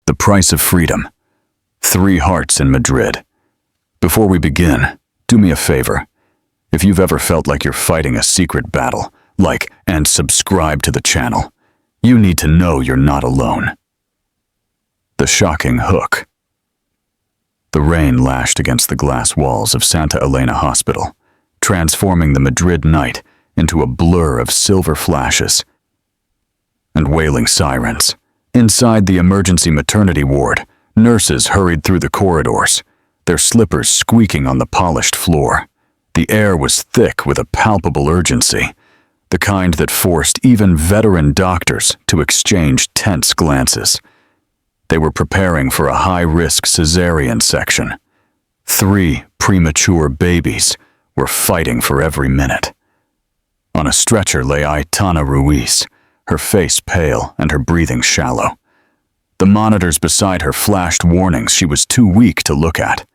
The price of freedom. 3 hearts in Madrid. Before we begin, do me a favor. If you've ever felt like you're fighting a secret battle, like and subscribe to the channel. You need to know you're not alone. The shocking hook. The rain lashed against the glass walls of Santa Elena Hospital, transforming the Madrid night into a blur of silver flashes and wailing sirens. Inside the emergency maternity ward, nurses hurried through the corridors, their slippers squeaking on the polished floor. The air was thick with a palpable urgency, the kind that forced even veteran doctors to exchange tense glances. They were preparing for a high-risk cesarean section. 3 premature babies were fighting for every minute. On a stretcher lay Aitana Ruiz, her face pale and her breathing shallow. The monitors beside her flashed warnings she was too weak to look at.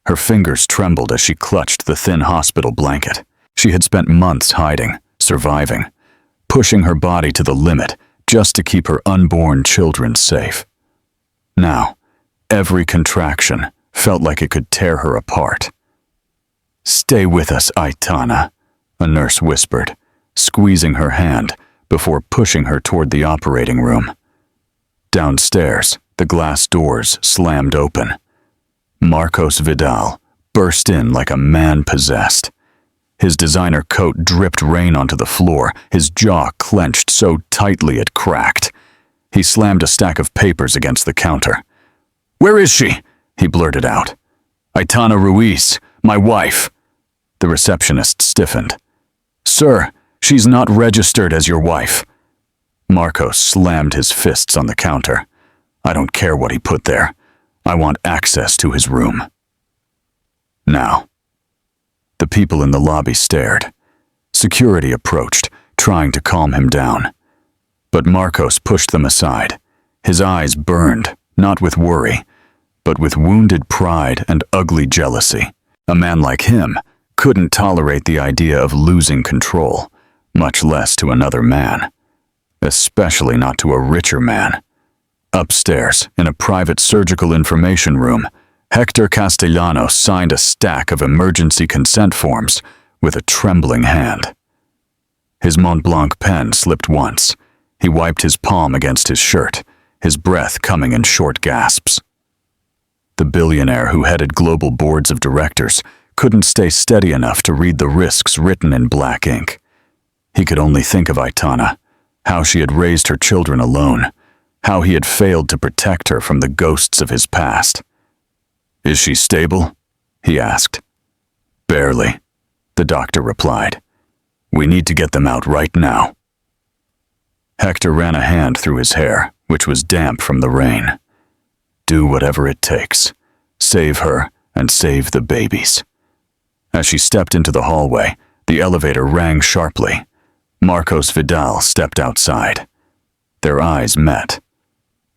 Her fingers trembled as she clutched the thin hospital blanket. She had spent months hiding, surviving, pushing her body to the limit just to keep her unborn children safe. Now, every contraction felt like it could tear her apart. "Stay with us, Aitana," a nurse whispered, squeezing her hand before pushing her toward the operating room. Downstairs, the glass doors slammed open. Marcos Vidal burst in like a man possessed. His designer coat dripped rain onto the floor, his jaw clenched so tightly it cracked. He slammed a stack of papers against the counter. "Where is she?" he blurted out. "Aitana Ruiz, my wife." The receptionist stiffened. "Sir, she's not registered as your wife." Marcos slammed his fists on the counter. "I don't care what he put there. I want access to his room. Now." The people in the lobby stared. Security approached, trying to calm him down. But Marcos pushed them aside. His eyes burned, not with worry, but with wounded pride and ugly jealousy. A man like him couldn't tolerate the idea of losing control, much less to another man. Especially not to a richer man. Upstairs, in a private surgical information room, Hector Castellanos signed a stack of emergency consent forms with a trembling hand. His Montblanc pen slipped once. He wiped his palm against his shirt, his breath coming in short gasps. The billionaire who headed global boards of directors couldn't stay steady enough to read the risks written in black ink. He could only think of Aitana, how she had raised her children alone, how he had failed to protect her from the ghosts of his past. "Is she stable?" he asked. "Barely," the doctor replied. "We need to get them out right now." Hector ran a hand through his hair, which was damp from the rain. "Do whatever it takes. Save her and save the babies." As she stepped into the hallway, the elevator rang sharply. Marcos Vidal stepped outside. Their eyes met.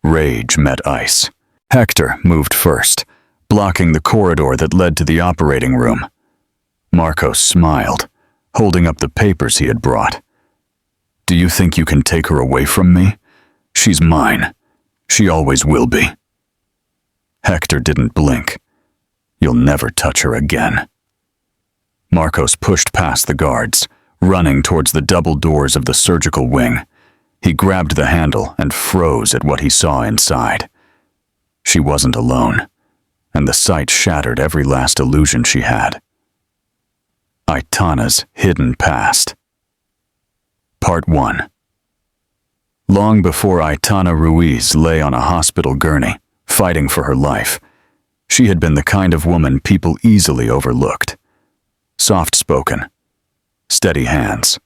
Rage met ice. Hector moved first, blocking the corridor that led to the operating room. Marcos smiled, holding up the papers he had brought. "Do you think you can take her away from me? She's mine. She always will be." Hector didn't blink. "You'll never touch her again." Marcos pushed past the guards, running towards the double doors of the surgical wing. He grabbed the handle and froze at what he saw inside. She wasn't alone, and the sight shattered every last illusion she had. Aitana's hidden past. Part 1. Long before Aitana Ruiz lay on a hospital gurney, fighting for her life, she had been the kind of woman people easily overlooked. Soft-spoken, steady hands,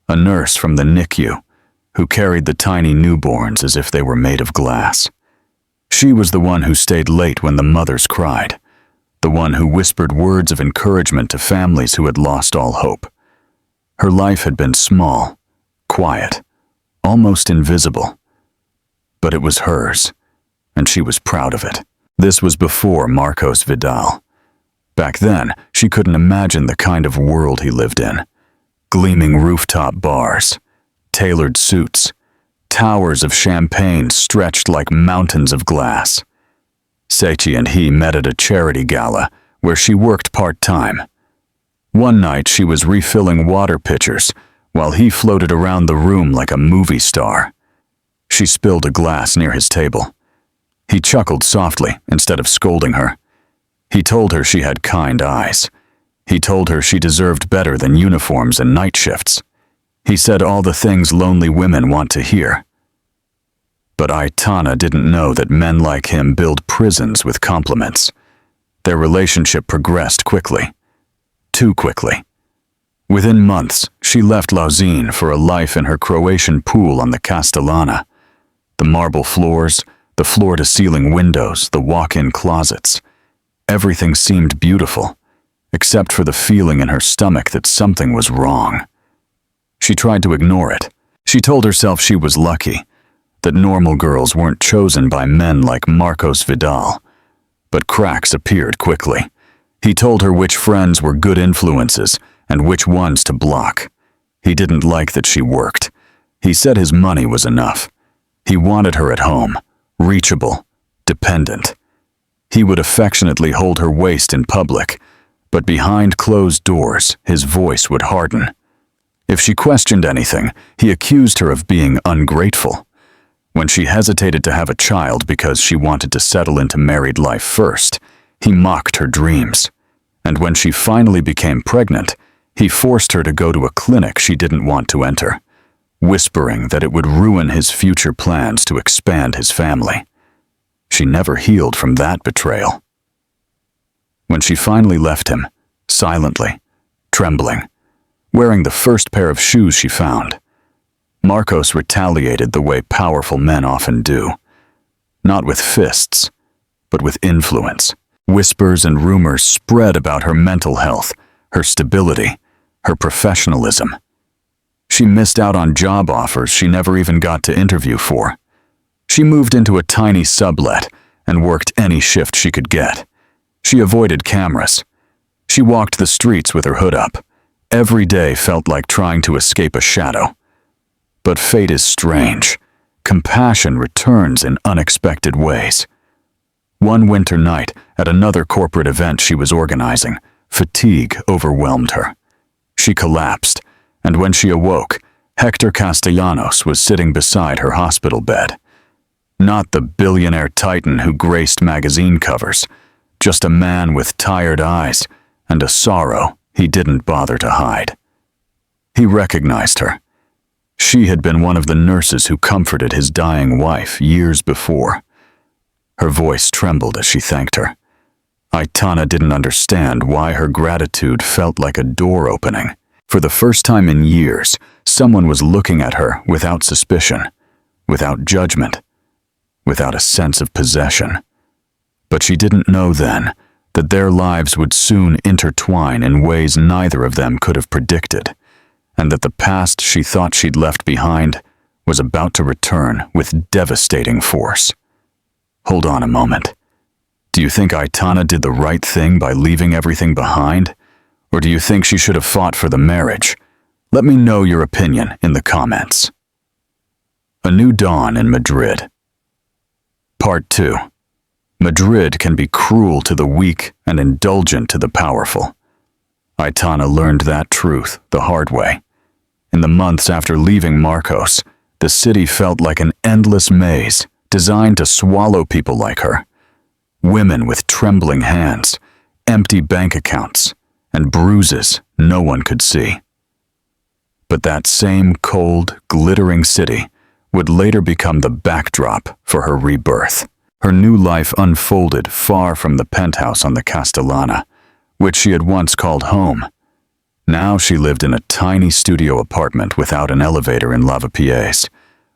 a nurse from the NICU who carried the tiny newborns as if they were made of glass. She was the one who stayed late when the mothers cried, the one who whispered words of encouragement to families who had lost all hope. Her life had been small, quiet, almost invisible. But it was hers, and she was proud of it. This was before Marcos Vidal. Back then, she couldn't imagine the kind of world he lived in. Gleaming rooftop bars, tailored suits, towers of champagne stretched like mountains of glass. Seichi and he met at a charity gala where she worked part-time. One night she was refilling water pitchers while he floated around the room like a movie star. She spilled a glass near his table. He chuckled softly instead of scolding her. He told her she had kind eyes. He told her she deserved better than uniforms and night shifts. He said all the things lonely women want to hear. But Aitana didn't know that men like him build prisons with compliments. Their relationship progressed quickly. Too quickly. Within months, she left Lauzin for a life in her Croatian pool on the Castellana. The marble floors, the floor-to-ceiling windows, the walk-in closets. Everything seemed beautiful, except for the feeling in her stomach that something was wrong. She tried to ignore it. She told herself she was lucky, that normal girls weren't chosen by men like Marcos Vidal. But cracks appeared quickly. He told her which friends were good influences and which ones to block. He didn't like that she worked. He said his money was enough. He wanted her at home, reachable, dependent. He would affectionately hold her waist in public, but behind closed doors, his voice would harden. If she questioned anything, he accused her of being ungrateful. When she hesitated to have a child because she wanted to settle into married life first, he mocked her dreams. And when she finally became pregnant, he forced her to go to a clinic she didn't want to enter, whispering that it would ruin his future plans to expand his family. She never healed from that betrayal. When she finally left him, silently, trembling, wearing the first pair of shoes she found, Marcos retaliated the way powerful men often do. Not with fists, but with influence. Whispers and rumors spread about her mental health, her stability, her professionalism. She missed out on job offers she never even got to interview for. She moved into a tiny sublet and worked any shift she could get. She avoided cameras. She walked the streets with her hood up. Every day felt like trying to escape a shadow. But fate is strange. Compassion returns in unexpected ways. One winter night, at another corporate event she was organizing, fatigue overwhelmed her. She collapsed, and when she awoke, Hector Castellanos was sitting beside her hospital bed. Not the billionaire titan who graced magazine covers, just a man with tired eyes and a sorrow he didn't bother to hide. He recognized her. She had been one of the nurses who comforted his dying wife years before. Her voice trembled as she thanked her. Aitana didn't understand why her gratitude felt like a door opening. For the first time in years, someone was looking at her without suspicion, without judgment, without a sense of possession. But she didn't know then that their lives would soon intertwine in ways neither of them could have predicted, and that the past she thought she'd left behind was about to return with devastating force. Hold on a moment. Do you think Aitana did the right thing by leaving everything behind? Or do you think she should have fought for the marriage? Let me know your opinion in the comments. A New Dawn in Madrid. Part 2. Madrid can be cruel to the weak and indulgent to the powerful. Aitana learned that truth the hard way. In the months after leaving Marcos, the city felt like an endless maze designed to swallow people like her. Women with trembling hands, empty bank accounts, and bruises no one could see. But that same cold, glittering city would later become the backdrop for her rebirth. Her new life unfolded far from the penthouse on the Castellana, which she had once called home. Now she lived in a tiny studio apartment without an elevator in Lavapiés,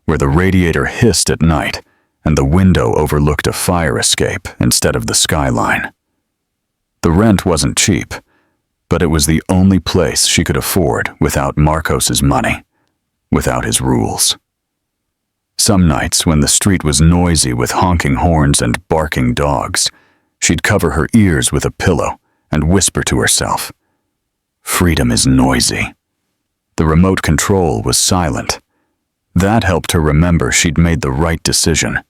where the radiator hissed at night and the window overlooked a fire escape instead of the skyline. The rent wasn't cheap, but it was the only place she could afford without Marcos's money, without his rules. Some nights, when the street was noisy with honking horns and barking dogs, she'd cover her ears with a pillow and whisper to herself, "Freedom is noisy." The remote control was silent. That helped her remember she'd made the right decision.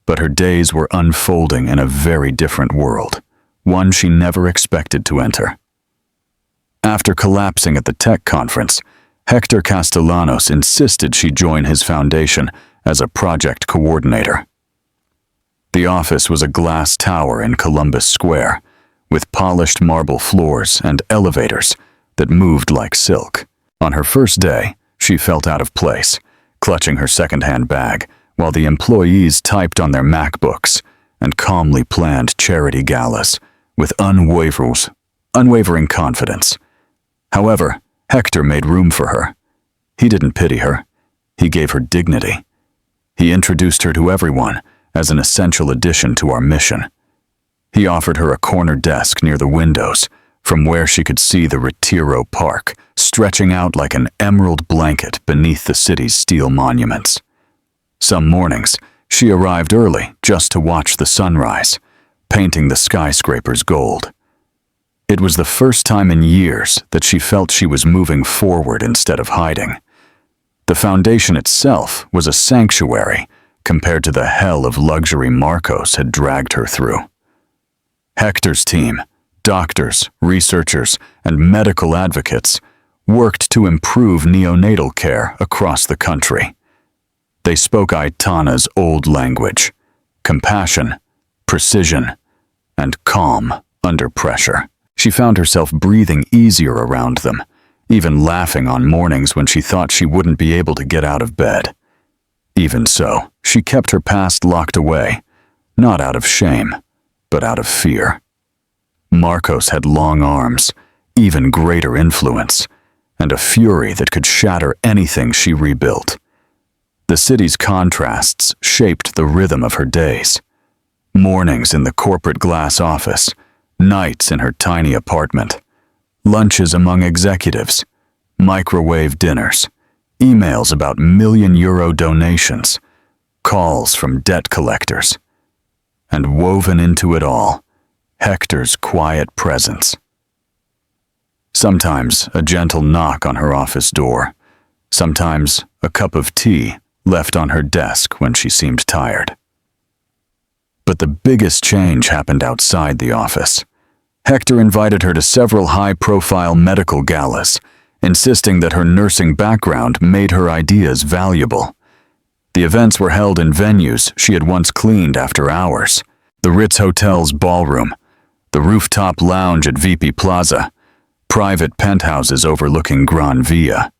But her days were unfolding in a very different world, one she never expected to enter. After collapsing at the tech conference, Hector Castellanos insisted she join his foundation as a project coordinator. The office was a glass tower in Columbus Square, with polished marble floors and elevators that moved like silk. On her first day, she felt out of place, clutching her second-hand bag, while the employees typed on their MacBooks and calmly planned charity galas with unwavering confidence. However, Hector made room for her. He didn't pity her. He gave her dignity. He introduced her to everyone as an essential addition to our mission. He offered her a corner desk near the windows, from where she could see the Retiro Park stretching out like an emerald blanket beneath the city's steel monuments. Some mornings, she arrived early just to watch the sunrise, painting the skyscrapers gold. It was the first time in years that she felt she was moving forward instead of hiding. The foundation itself was a sanctuary compared to the hell of luxury Marcos had dragged her through. Hector's team, doctors, researchers, and medical advocates worked to improve neonatal care across the country. They spoke Aitana's old language: compassion, precision, and calm under pressure. She found herself breathing easier around them, even laughing on mornings when she thought she wouldn't be able to get out of bed. Even so, she kept her past locked away, not out of shame, but out of fear. Marcos had long arms, even greater influence, and a fury that could shatter anything she rebuilt. The city's contrasts shaped the rhythm of her days. Mornings in the corporate glass office, nights in her tiny apartment, lunches among executives, microwave dinners, emails about million-euro donations, calls from debt collectors, and woven into it all, Hector's quiet presence. Sometimes a gentle knock on her office door, sometimes a cup of tea left on her desk when she seemed tired. But the biggest change happened outside the office. Hector invited her to several high-profile medical galas, insisting that her nursing background made her ideas valuable. The events were held in venues she had once cleaned after hours: the Ritz Hotel's ballroom, the rooftop lounge at VP Plaza, private penthouses overlooking Gran Via.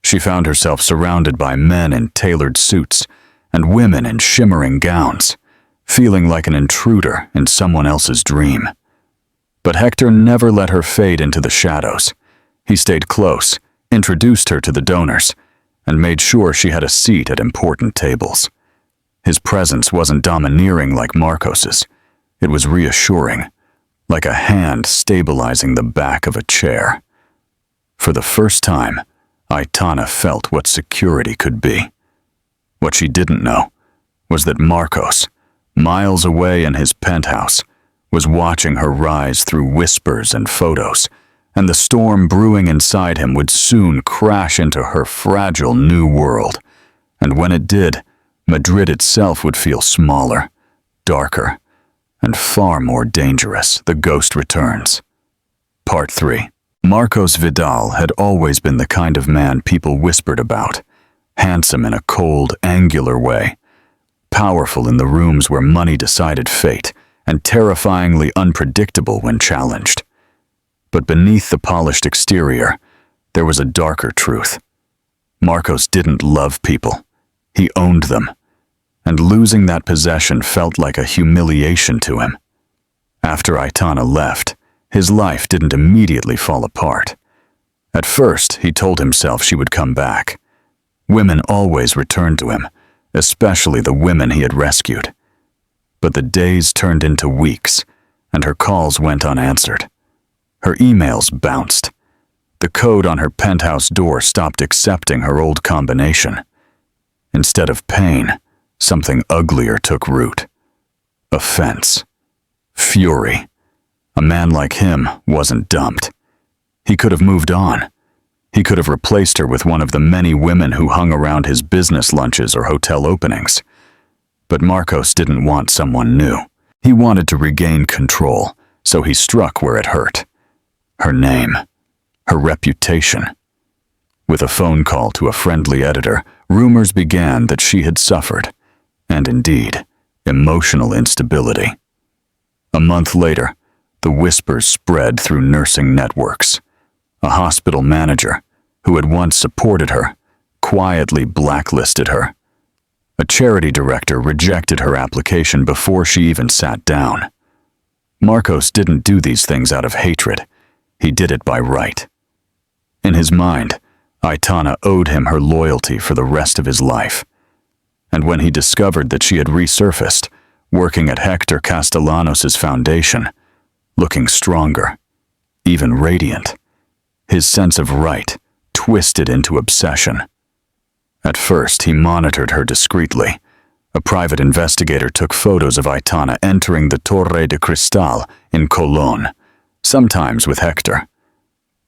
She found herself surrounded by men in tailored suits and women in shimmering gowns, feeling like an intruder in someone else's dream. But Hector never let her fade into the shadows. He stayed close, introduced her to the donors, and made sure she had a seat at important tables. His presence wasn't domineering like Marcos's. It was reassuring, like a hand stabilizing the back of a chair. For the first time, Aitana felt what security could be. What she didn't know was that Marcos, miles away in his penthouse, was watching her rise through whispers and photos, and the storm brewing inside him would soon crash into her fragile new world. And when it did, Madrid itself would feel smaller, darker, and far more dangerous. The Ghost Returns. Part 3. Marcos Vidal had always been the kind of man people whispered about, handsome in a cold, angular way, powerful in the rooms where money decided fate, and terrifyingly unpredictable when challenged. But beneath the polished exterior, there was a darker truth. Marcos didn't love people. He owned them, and losing that possession felt like a humiliation to him. After Aitana left, his life didn't immediately fall apart. At first, he told himself she would come back. Women always returned to him, especially the women he had rescued. But the days turned into weeks, and her calls went unanswered. Her emails bounced. The code on her penthouse door stopped accepting her old combination. Instead of pain, something uglier took root. Offense. Fury. A man like him wasn't dumped. He could have moved on. He could have replaced her with one of the many women who hung around his business lunches or hotel openings. But Marcos didn't want someone new. He wanted to regain control, so he struck where it hurt. Her name, her reputation. With a phone call to a friendly editor, rumors began that she had suffered, and indeed, emotional instability. A month later, the whispers spread through nursing networks. A hospital manager, who had once supported her, quietly blacklisted her. A charity director rejected her application before she even sat down. Marcos didn't do these things out of hatred. He did it by right. In his mind, Aitana owed him her loyalty for the rest of his life. And when he discovered that she had resurfaced, working at Hector Castellanos' foundation, looking stronger, even radiant, his sense of right twisted into obsession. At first, he monitored her discreetly. A private investigator took photos of Aitana entering the Torre de Cristal in Colón, sometimes with Hector.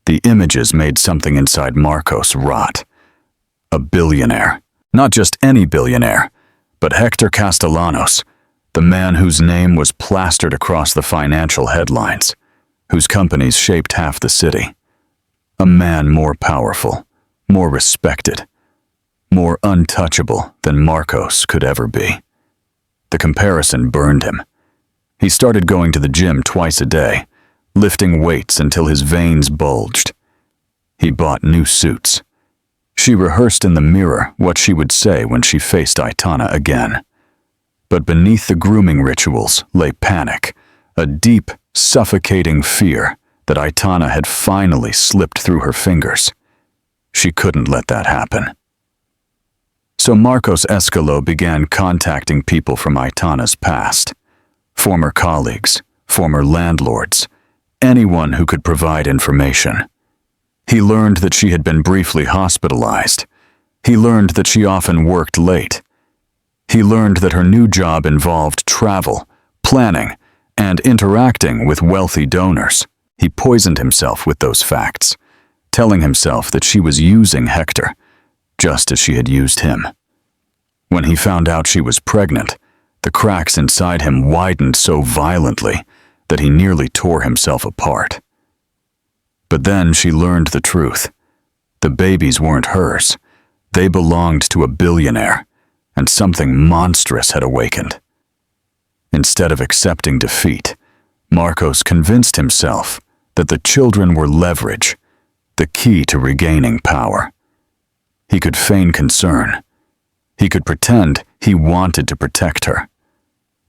The images made something inside Marcos rot. A billionaire. Not just any billionaire, but Hector Castellanos, the man whose name was plastered across the financial headlines, whose companies shaped half the city. A man more powerful, more respected, more untouchable than Marcos could ever be. The comparison burned him. He started going to the gym twice a day, lifting weights until his veins bulged. He bought new suits. She rehearsed in the mirror what she would say when she faced Aitana again. But beneath the grooming rituals lay panic, a deep, suffocating fear that Aitana had finally slipped through her fingers. She couldn't let that happen. So Marcos Escalo began contacting people from Aitana's past, former colleagues, former landlords, anyone who could provide information. He learned that she had been briefly hospitalized. He learned that she often worked late. He learned that her new job involved travel, planning, and interacting with wealthy donors. He poisoned himself with those facts, telling himself that she was using Hector, just as she had used him. When he found out she was pregnant, the cracks inside him widened so violently that he nearly tore himself apart. But then she learned the truth. The babies weren't hers. They belonged to a billionaire, and something monstrous had awakened. Instead of accepting defeat, Marcos convinced himself that the children were leverage, the key to regaining power. He could feign concern. He could pretend he wanted to protect her.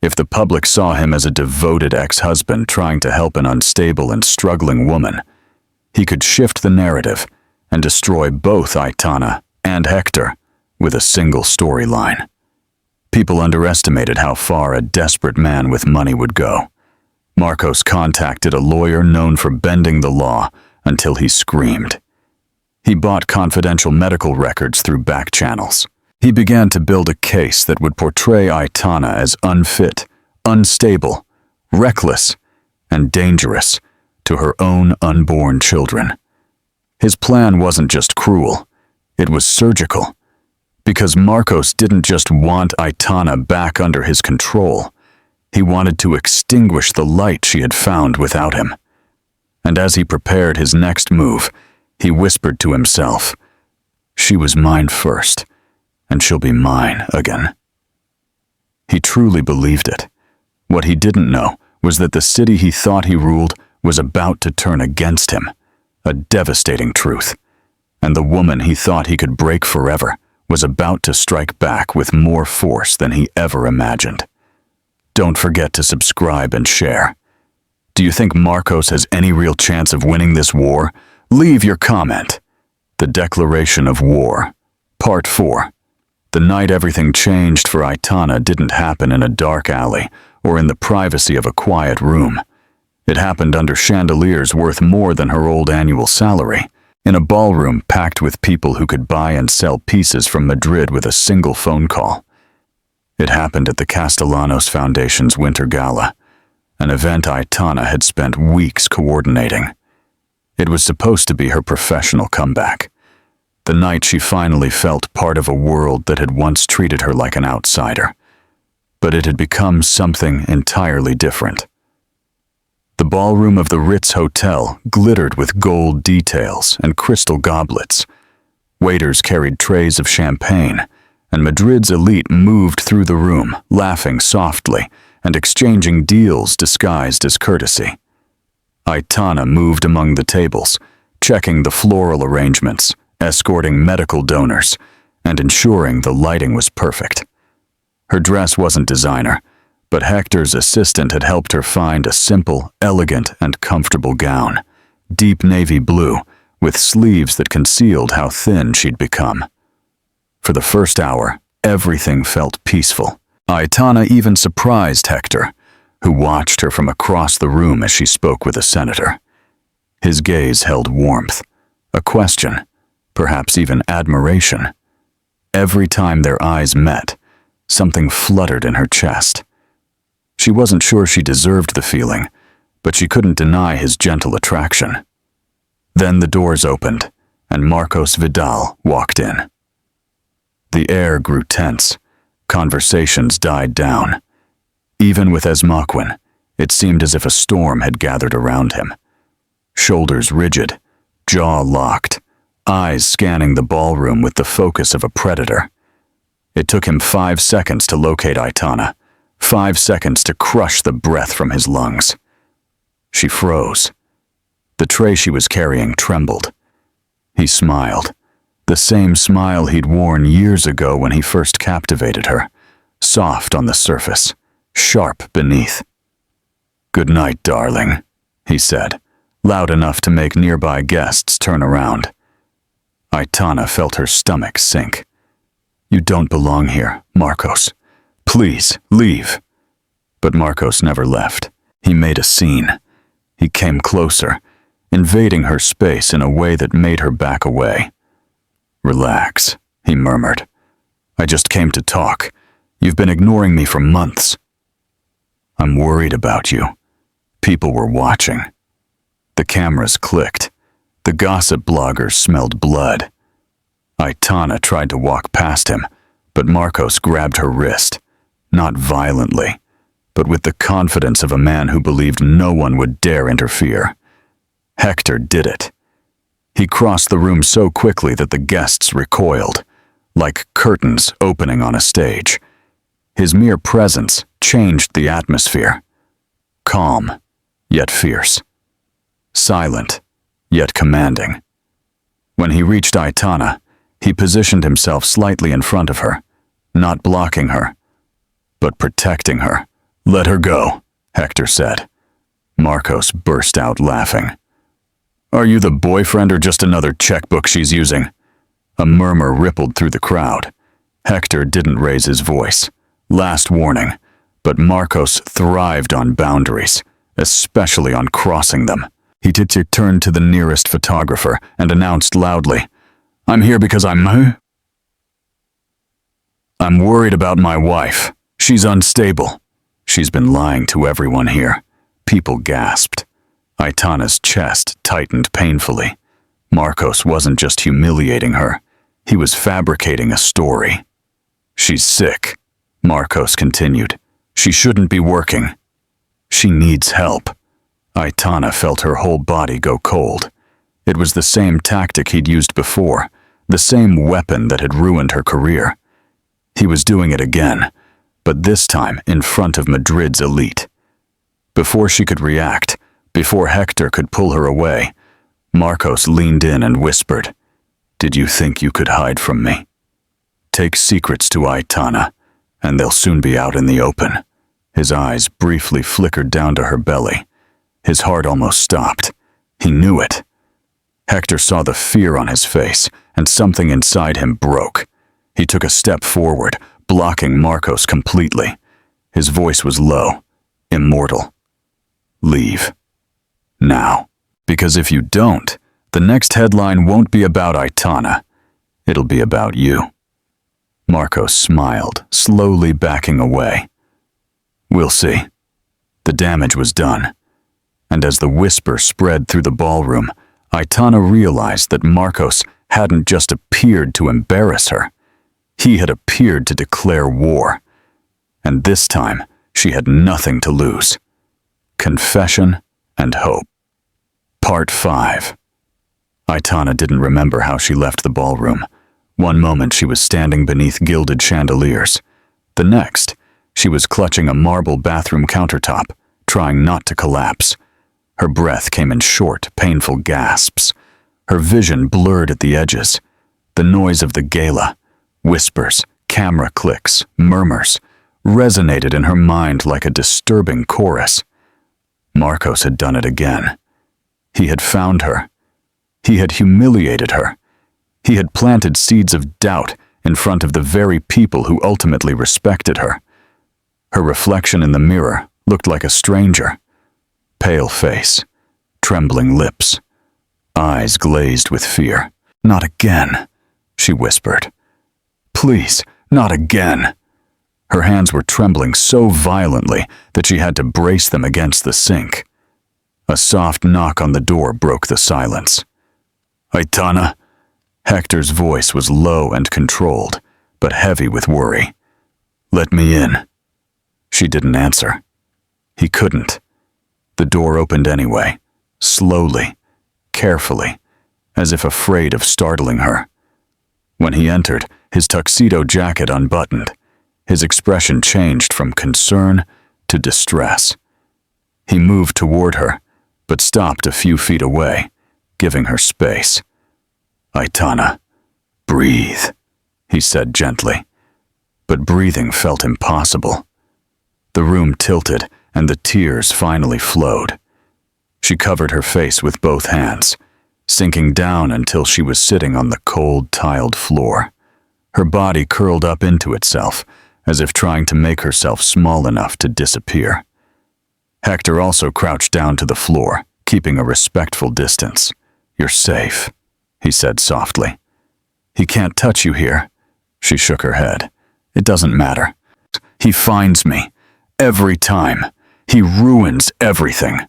If the public saw him as a devoted ex-husband trying to help an unstable and struggling woman, he could shift the narrative and destroy both Aitana and Hector with a single storyline. People underestimated how far a desperate man with money would go. Marcos contacted a lawyer known for bending the law until he screamed. He bought confidential medical records through back channels. He began to build a case that would portray Aitana as unfit, unstable, reckless, and dangerous to her own unborn children. His plan wasn't just cruel, it was surgical. Because Marcos didn't just want Aitana back under his control, he wanted to extinguish the light she had found without him. And as he prepared his next move, he whispered to himself, "She was mine first, and she'll be mine again." He truly believed it. What he didn't know was that the city he thought he ruled was about to turn against him, a devastating truth. And the woman he thought he could break forever was about to strike back with more force than he ever imagined. Don't forget to subscribe and share. Do you think Marcos has any real chance of winning this war? Leave your comment. The Declaration of War, Part 4. The night everything changed for Aitana didn't happen in a dark alley or in the privacy of a quiet room. It happened under chandeliers worth more than her old annual salary, in a ballroom packed with people who could buy and sell pieces from Madrid with a single phone call. It happened at the Castellanos Foundation's Winter Gala, an event Aitana had spent weeks coordinating. It was supposed to be her professional comeback. The night she finally felt part of a world that had once treated her like an outsider. But it had become something entirely different. The ballroom of the Ritz Hotel glittered with gold details and crystal goblets. Waiters carried trays of champagne, and Madrid's elite moved through the room, laughing softly and exchanging deals disguised as courtesy. Aitana moved among the tables, checking the floral arrangements, escorting medical donors, and ensuring the lighting was perfect. Her dress wasn't designer, but Hector's assistant had helped her find a simple, elegant, and comfortable gown, deep navy blue, with sleeves that concealed how thin she'd become. For the first hour, everything felt peaceful. Aitana even surprised Hector, who watched her from across the room as she spoke with a senator. His gaze held warmth, a question, perhaps even admiration. Every time their eyes met, something fluttered in her chest. She wasn't sure she deserved the feeling, but she couldn't deny his gentle attraction. Then the doors opened, and Marcos Vidal walked in. The air grew tense. Conversations died down. Even with Esmaquin, it seemed as if a storm had gathered around him. Shoulders rigid, jaw locked, eyes scanning the ballroom with the focus of a predator. It took him 5 seconds to locate Aitana, 5 seconds to crush the breath from his lungs. She froze. The tray she was carrying trembled. He smiled, the same smile he'd worn years ago when he first captivated her, soft on the surface, sharp beneath. "Good night, darling," he said, loud enough to make nearby guests turn around. Aitana felt her stomach sink. "You don't belong here, Marcos. Please, leave." But Marcos never left. He made a scene. He came closer, invading her space in a way that made her back away. "Relax," he murmured. "I just came to talk. You've been ignoring me for months." "I'm worried about you." People were watching. The cameras clicked. The gossip bloggers smelled blood. Aitana tried to walk past him, but Marcos grabbed her wrist, not violently, but with the confidence of a man who believed no one would dare interfere. Hector did it. He crossed the room so quickly that the guests recoiled, like curtains opening on a stage. His mere presence changed the atmosphere. Calm, yet fierce. Silent, yet commanding. When he reached Aitana, he positioned himself slightly in front of her, not blocking her, but protecting her. "Let her go," Hector said. Marcos burst out laughing. "Are you the boyfriend or just another checkbook she's using?" A murmur rippled through the crowd. Hector didn't raise his voice. Last warning, but Marcos thrived on boundaries, especially on crossing them. He turned to the nearest photographer and announced loudly, "I'm here because I'm worried about my wife. She's unstable. She's been lying to everyone here." People gasped. Aitana's chest tightened painfully. Marcos wasn't just humiliating her. He was fabricating a story. "She's sick," Marcos continued. "She shouldn't be working. She needs help." Aitana felt her whole body go cold. It was the same tactic he'd used before, the same weapon that had ruined her career. He was doing it again, but this time in front of Madrid's elite. Before she could react, before Hector could pull her away, Marcos leaned in and whispered, "Did you think you could hide from me? Take secrets to Aitana, and they'll soon be out in the open." His eyes briefly flickered down to her belly. His heart almost stopped. He knew it. Hector saw the fear on his face, and something inside him broke. He took a step forward, blocking Marcos completely. His voice was low, immortal. "Leave. Now. Because if you don't, the next headline won't be about Aitana. It'll be about you." Marcos smiled, slowly backing away. "We'll see." The damage was done. And as the whisper spread through the ballroom, Aitana realized that Marcos hadn't just appeared to embarrass her. He had appeared to declare war. And this time, she had nothing to lose. Confession and hope. Part 5. Aitana didn't remember how she left the ballroom. One moment she was standing beneath gilded chandeliers. The next, she was clutching a marble bathroom countertop, trying not to collapse. Her breath came in short, painful gasps. Her vision blurred at the edges. The noise of the gala, whispers, camera clicks, murmurs, resonated in her mind like a disturbing chorus. Marcos had done it again. He had found her. He had humiliated her. He had planted seeds of doubt in front of the very people who ultimately respected her. Her reflection in the mirror looked like a stranger. Pale face, trembling lips, eyes glazed with fear. "Not again," she whispered. "Please, not again." Her hands were trembling so violently that she had to brace them against the sink. A soft knock on the door broke the silence. "Aitana?" Hector's voice was low and controlled, but heavy with worry. "Let me in." She didn't answer. He couldn't. The door opened anyway, slowly, carefully, as if afraid of startling her. When he entered, his tuxedo jacket unbuttoned, his expression changed from concern to distress. He moved toward her, but stopped a few feet away, giving her space. "Aitana, breathe," he said gently. But breathing felt impossible. The room tilted, and the tears finally flowed. She covered her face with both hands, sinking down until she was sitting on the cold, tiled floor. Her body curled up into itself, as if trying to make herself small enough to disappear. Hector also crouched down to the floor, keeping a respectful distance. "You're safe," he said softly. "He can't touch you here." She shook her head. "It doesn't matter. He finds me. Every time. He ruins everything.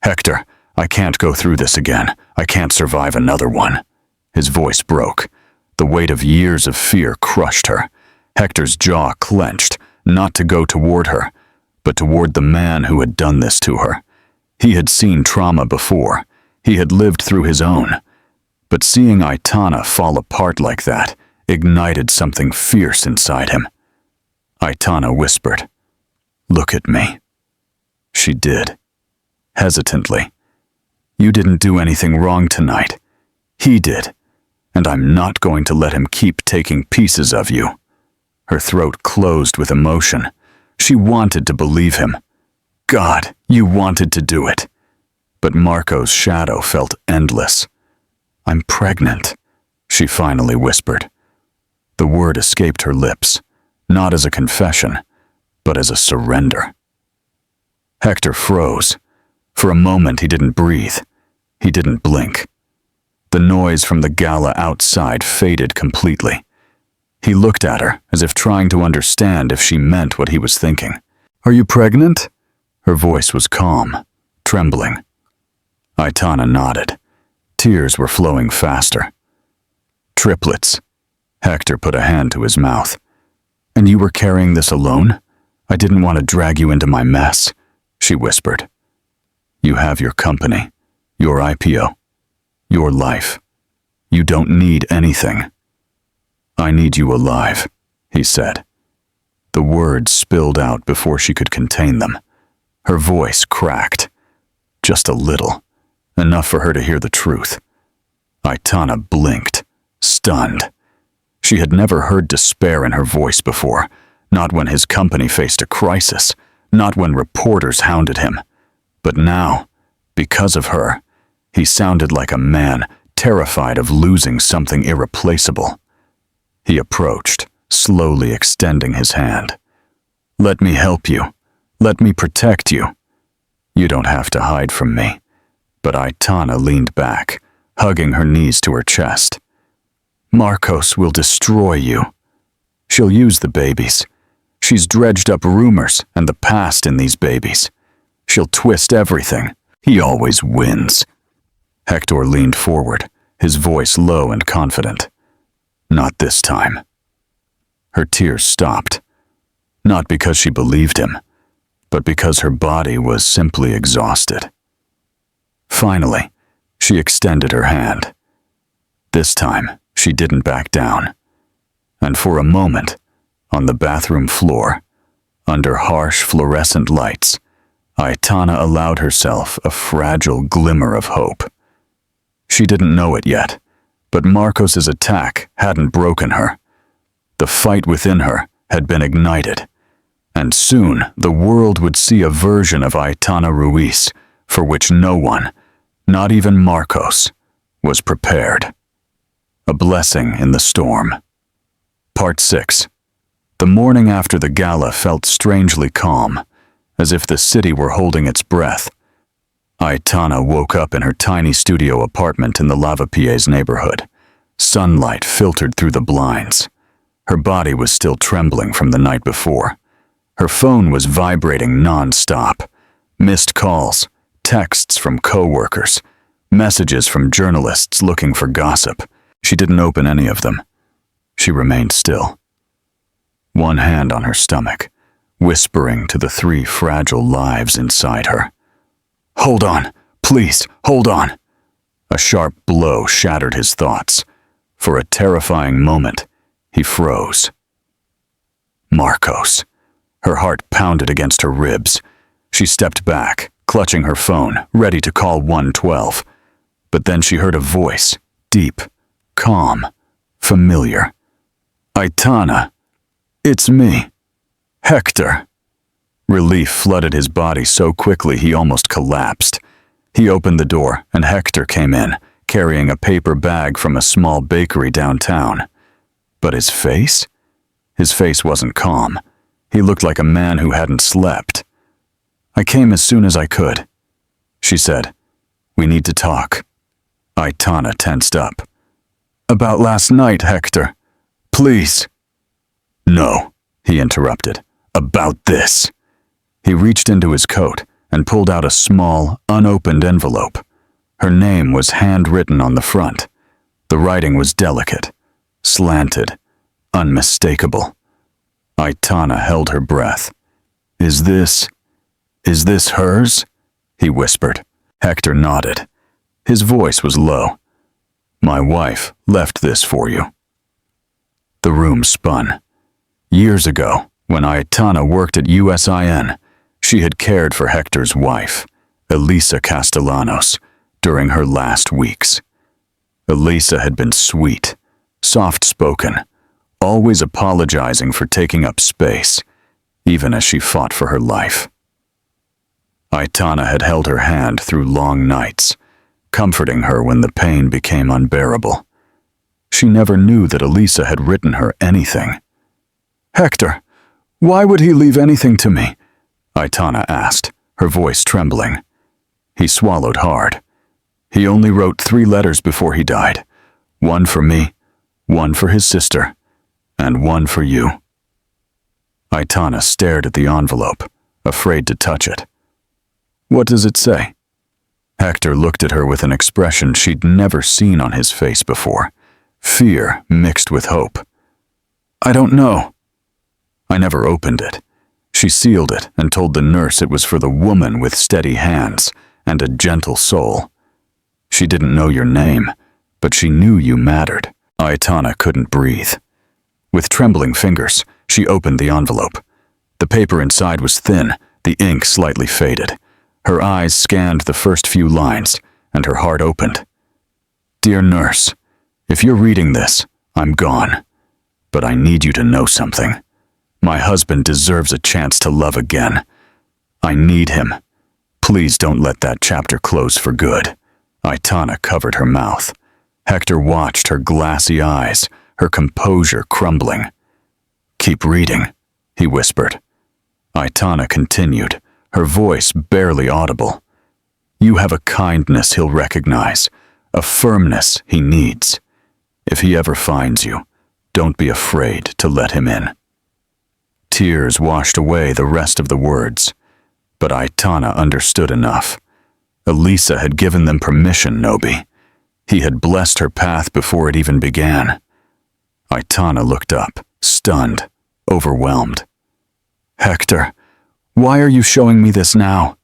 Hector, I can't go through this again. I can't survive another one." His voice broke. The weight of years of fear crushed her. Hector's jaw clenched, not to go toward her, but toward the man who had done this to her. He had seen trauma before. He had lived through his own. But seeing Aitana fall apart like that ignited something fierce inside him. Aitana whispered, "Look at me." She did, hesitantly. "You didn't do anything wrong tonight. He did, and I'm not going to let him keep taking pieces of you." Her throat closed with emotion. She wanted to believe him. God, you wanted to do it. But Marco's shadow felt endless. "I'm pregnant," she finally whispered. The word escaped her lips, not as a confession, but as a surrender. Hector froze. For a moment he didn't breathe. He didn't blink. The noise from the gala outside faded completely. He looked at her as if trying to understand if she meant what he was thinking. "Are you pregnant?" Her voice was calm, trembling. Aitana nodded. Tears were flowing faster. "Triplets." Hector put a hand to his mouth. "And you were carrying this alone? I didn't want to drag you into my mess," she whispered. "You have your company, your IPO, your life. You don't need anything." "I need you alive," he said. The words spilled out before she could contain them. Her voice cracked. Just a little, enough for her to hear the truth. Aitana blinked, stunned. She had never heard despair in her voice before, not when his company faced a crisis, not when reporters hounded him. But now, because of her, he sounded like a man terrified of losing something irreplaceable. He approached, slowly extending his hand. "Let me help you. Let me protect you. You don't have to hide from me." But Aitana leaned back, hugging her knees to her chest. "Marcos will destroy you. She'll use the babies. She's dredged up rumors and the past in these babies. She'll twist everything. He always wins." Hector leaned forward, his voice low and confident. Not this time. Her tears stopped, not because she believed him, but because her body was simply exhausted. Finally, she extended her hand. This time, she didn't back down. And for a moment, on the bathroom floor, under harsh fluorescent lights, Aitana allowed herself a fragile glimmer of hope. She didn't know it yet, but Marcos's attack hadn't broken her. The fight within her had been ignited, and soon the world would see a version of Aitana Ruiz for which no one, not even Marcos, was prepared. A blessing in the storm. Part 6. The morning after the gala felt strangely calm, as if the city were holding its breath. Aitana woke up in her tiny studio apartment in the Lavapiés neighborhood. Sunlight filtered through the blinds. Her body was still trembling from the night before. Her phone was vibrating non-stop. Missed calls, texts from coworkers, messages from journalists looking for gossip. She didn't open any of them. She remained still. One hand on her stomach, whispering to the 3 fragile lives inside her. Hold on, please, hold on. A sharp blow shattered his thoughts. For a terrifying moment, he froze. Marcos. Her heart pounded against her ribs. She stepped back, clutching her phone, ready to call 112. But then she heard a voice, deep, calm, familiar. Aitana, it's me, Hector. Relief flooded his body so quickly he almost collapsed. He opened the door, and Hector came in, carrying a paper bag from a small bakery downtown. But his face? His face wasn't calm. He looked like a man who hadn't slept. I came as soon as I could, she said. We need to talk. Aitana tensed up. About last night, Hector. Please. No, he interrupted. About this. He reached into his coat and pulled out a small, unopened envelope. Her name was handwritten on the front. The writing was delicate, slanted, unmistakable. Aitana held her breath. Is this hers? He whispered. Hector nodded. His voice was low. My wife left this for you. The room spun. Years ago, when Aitana worked at USIN, she had cared for Hector's wife, Elisa Castellanos, during her last weeks. Elisa had been sweet, soft-spoken, always apologizing for taking up space, even as she fought for her life. Aitana had held her hand through long nights, comforting her when the pain became unbearable. She never knew that Elisa had written her anything. Hector, why would he leave anything to me? Aitana asked, her voice trembling. He swallowed hard. He only wrote 3 letters before he died. 1 for me, 1 for his sister, and 1 for you. Aitana stared at the envelope, afraid to touch it. What does it say? Hector looked at her with an expression she'd never seen on his face before. Fear mixed with hope. I don't know. I never opened it. She sealed it and told the nurse it was for the woman with steady hands and a gentle soul. She didn't know your name, but she knew you mattered. Aitana couldn't breathe. With trembling fingers, she opened the envelope. The paper inside was thin, the ink slightly faded. Her eyes scanned the first few lines, and her heart opened. Dear nurse, if you're reading this, I'm gone. But I need you to know something. My husband deserves a chance to love again. I need him. Please don't let that chapter close for good. Aitana covered her mouth. Hector watched her glassy eyes, her composure crumbling. Keep reading, he whispered. Aitana continued, her voice barely audible. You have a kindness he'll recognize, a firmness he needs. If he ever finds you, don't be afraid to let him in. Tears washed away the rest of the words, but Aitana understood enough. Elisa had given them permission, Nobi. He had blessed her path before it even began. Aitana looked up, stunned, overwhelmed. "Hector, why are you showing me this now?"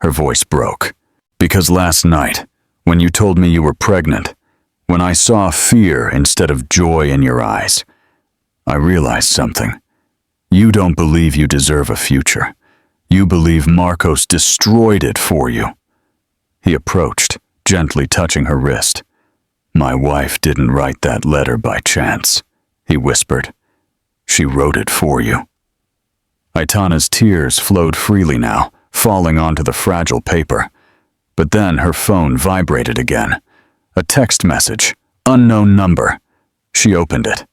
Her voice broke. "Because last night, when you told me you were pregnant, when I saw fear instead of joy in your eyes, I realized something. You don't believe you deserve a future. You believe Marcos destroyed it for you." He approached, gently touching her wrist. "My wife didn't write that letter by chance," he whispered. "She wrote it for you." Aitana's tears flowed freely now, falling onto the fragile paper. But then her phone vibrated again. A text message, unknown number. She opened it.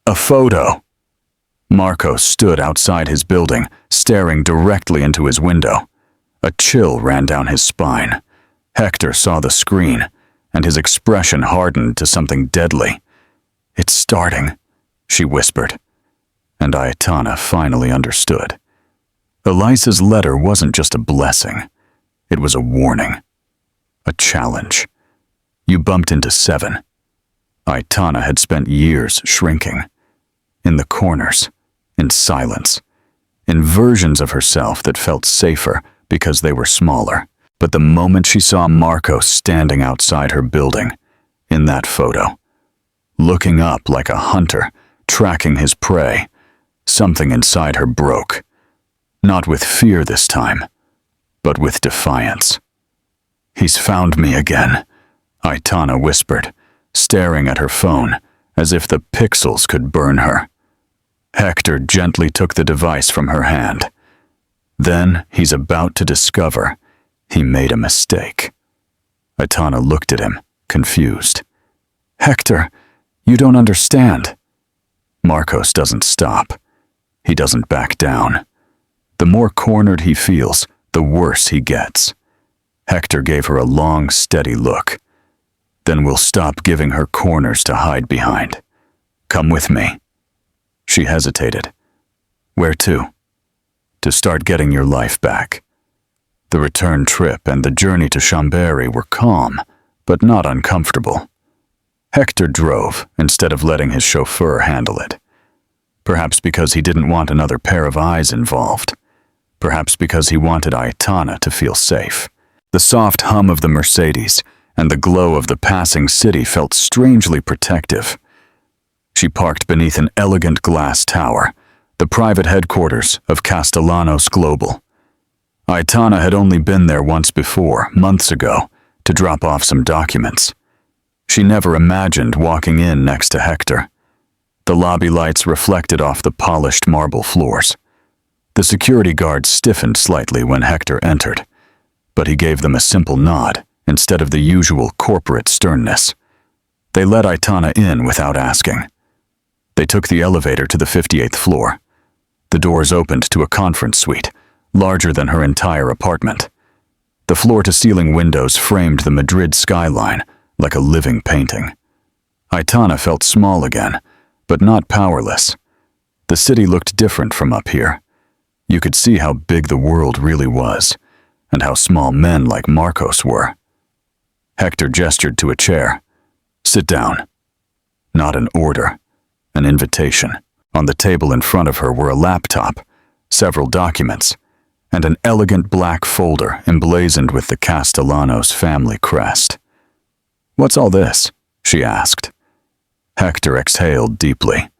A photo. Marcos stood outside his building, staring directly into his window. A chill ran down his spine. Hector saw the screen, and his expression hardened to something deadly. "It's starting," she whispered. And Aitana finally understood. Elisa's letter wasn't just a blessing. It was a warning. A challenge. You bumped into 7. Aitana had spent years shrinking. In the corners. In silence. In versions of herself that felt safer because they were smaller. But the moment she saw Marcos standing outside her building, in that photo, looking up like a hunter, tracking his prey, something inside her broke. Not with fear this time, but with defiance. "He's found me again," Aitana whispered, staring at her phone as if the pixels could burn her. Hector gently took the device from her hand. Then he's about to discover he made a mistake. Aitana looked at him, confused. "Hector, you don't understand." Marcos doesn't stop. He doesn't back down. The more cornered he feels, the worse he gets. Hector gave her a long, steady look. "Then we'll stop giving her corners to hide behind. Come with me." She hesitated. "Where to?" "To start getting your life back." The return trip and the journey to Chambéry were calm, but not uncomfortable. Hector drove instead of letting his chauffeur handle it. Perhaps because he didn't want another pair of eyes involved. Perhaps because he wanted Aitana to feel safe. The soft hum of the Mercedes and the glow of the passing city felt strangely protective. She parked beneath an elegant glass tower, the private headquarters of Castellanos Global. Aitana had only been there once before, months ago, to drop off some documents. She never imagined walking in next to Hector. The lobby lights reflected off the polished marble floors. The security guards stiffened slightly when Hector entered, but he gave them a simple nod instead of the usual corporate sternness. They let Aitana in without asking. They took the elevator to the 58th floor. The doors opened to a conference suite, larger than her entire apartment. The floor-to-ceiling windows framed the Madrid skyline like a living painting. Aitana felt small again, but not powerless. The city looked different from up here. You could see how big the world really was, and how small men like Marcos were. Hector gestured to a chair. "Sit down." Not an order, an invitation. On the table in front of her were a laptop, several documents, and an elegant black folder emblazoned with the Castellanos family crest. "What's all this?" she asked. Hector exhaled deeply.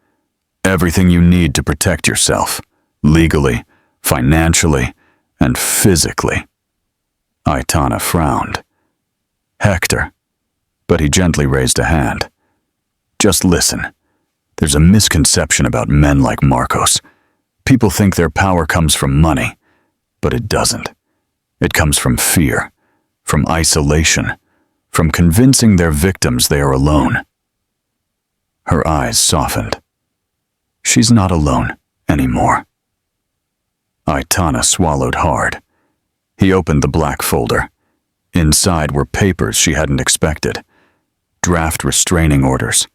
"Everything you need to protect yourself, legally, financially, and physically." Aitana frowned. "Hector," but he gently raised a hand. "Just listen. There's a misconception about men like Marcos. People think their power comes from money, but it doesn't. It comes from fear, from isolation, from convincing their victims they are alone." Her eyes softened. She's not alone anymore. Aitana swallowed hard. He opened the black folder. Inside were papers she hadn't expected. Draft restraining orders,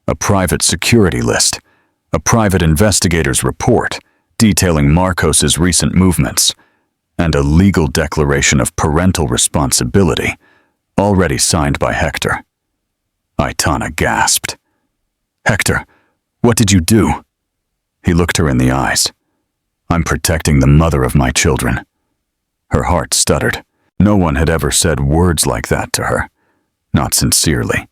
a private security list, a private investigator's report detailing Marcos's recent movements, and a legal declaration of parental responsibility, already signed by Hector. Aitana gasped. "Hector, what did you do?" He looked her in the eyes. "I'm protecting the mother of my children." Her heart stuttered. No one had ever said words like that to her. Not sincerely.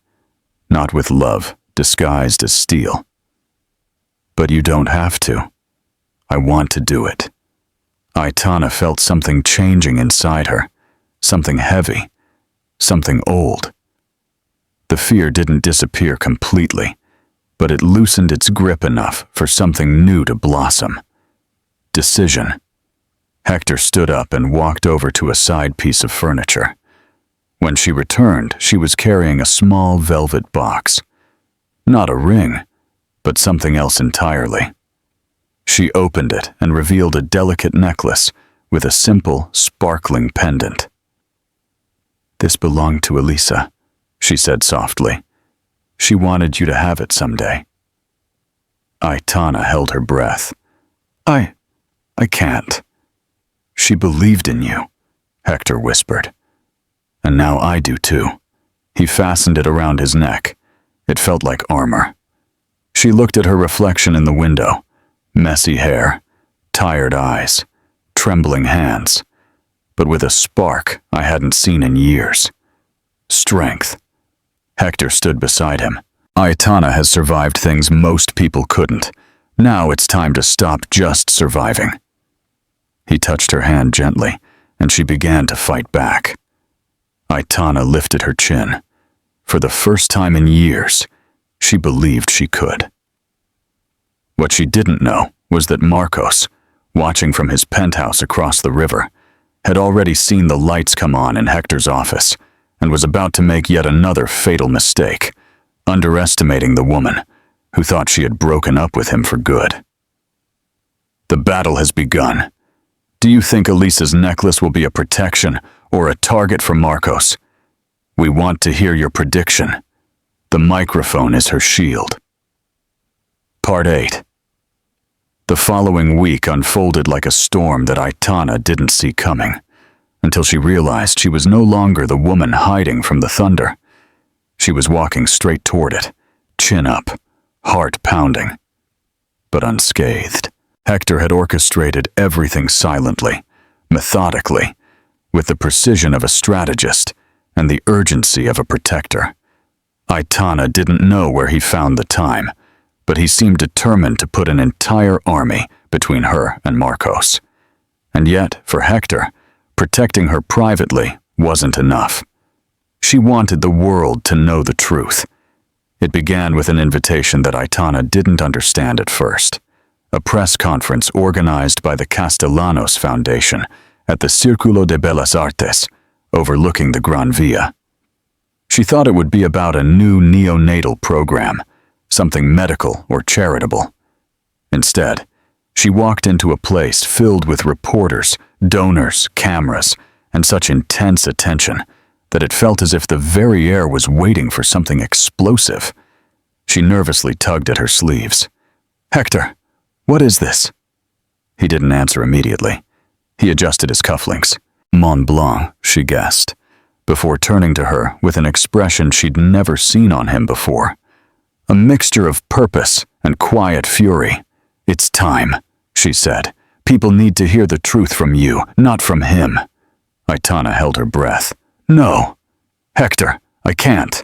Not with love disguised as steel. "But you don't have to. I want to do it." Aitana felt something changing inside her. Something heavy. Something old. The fear didn't disappear completely, but it loosened its grip enough for something new to blossom. Decision. Hector stood up and walked over to a side piece of furniture. When she returned, she was carrying a small velvet box. Not a ring, but something else entirely. She opened it and revealed a delicate necklace with a simple, sparkling pendant. "This belonged to Elisa," she said softly. "She wanted you to have it someday." Aitana held her breath. I can't." "She believed in you," Hector whispered. "And now I do too." He fastened it around his neck. It felt like armor. She looked at her reflection in the window. Messy hair, tired eyes, trembling hands, but with a spark I hadn't seen in years. Strength. Hector stood beside him. "Aitana has survived things most people couldn't. Now it's time to stop just surviving." He touched her hand gently, and she began to fight back. Aitana lifted her chin. For the first time in years, she believed she could. What she didn't know was that Marcos, watching from his penthouse across the river, had already seen the lights come on in Hector's office and was about to make yet another fatal mistake, underestimating the woman who thought she had broken up with him for good. "The battle has begun. Do you think Elisa's necklace will be a protection or a target for Marcos? We want to hear your prediction. The microphone is her shield." Part 8. The following week unfolded like a storm that Aitana didn't see coming, until she realized she was no longer the woman hiding from the thunder. She was walking straight toward it, chin up, heart pounding, but unscathed. Hector had orchestrated everything silently, methodically, with the precision of a strategist and the urgency of a protector. Aitana didn't know where he found the time, but he seemed determined to put an entire army between her and Marcos. And yet, for Hector, protecting her privately wasn't enough. She wanted the world to know the truth. It began with an invitation that Aitana didn't understand at first. A press conference organized by the Castellanos Foundation at the Círculo de Bellas Artes, overlooking the Gran Via. She thought it would be about a new neonatal program, something medical or charitable. Instead, she walked into a place filled with reporters, donors, cameras, and such intense attention that it felt as if the very air was waiting for something explosive. She nervously tugged at her sleeves. "Hector, what is this?" He didn't answer immediately. He adjusted his cufflinks. "Mont Blanc," she guessed, before turning to her with an expression she'd never seen on him before. A mixture of purpose and quiet fury. "It's time," she said. "People need to hear the truth from you, not from him." Aitana held her breath. "No. Hector, I can't.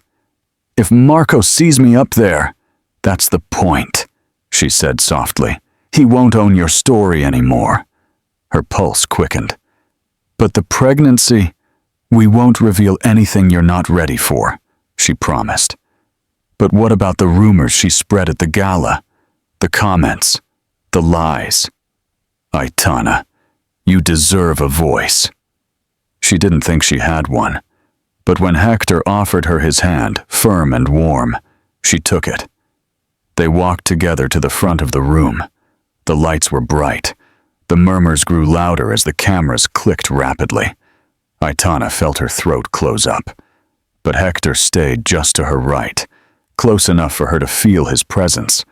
If Marco sees me up there, that's the point," she said softly. "He won't own your story anymore." Her pulse quickened. "But the pregnancy, we won't reveal anything you're not ready for," she promised. "But what about the rumors she spread at the gala? The comments, the lies?" "Aitana, you deserve a voice." She didn't think she had one, but when Hector offered her his hand, firm and warm, she took it. They walked together to the front of the room. The lights were bright. The murmurs grew louder as the cameras clicked rapidly. Aitana felt her throat close up, but Hector stayed just to her right, close enough for her to feel his presence,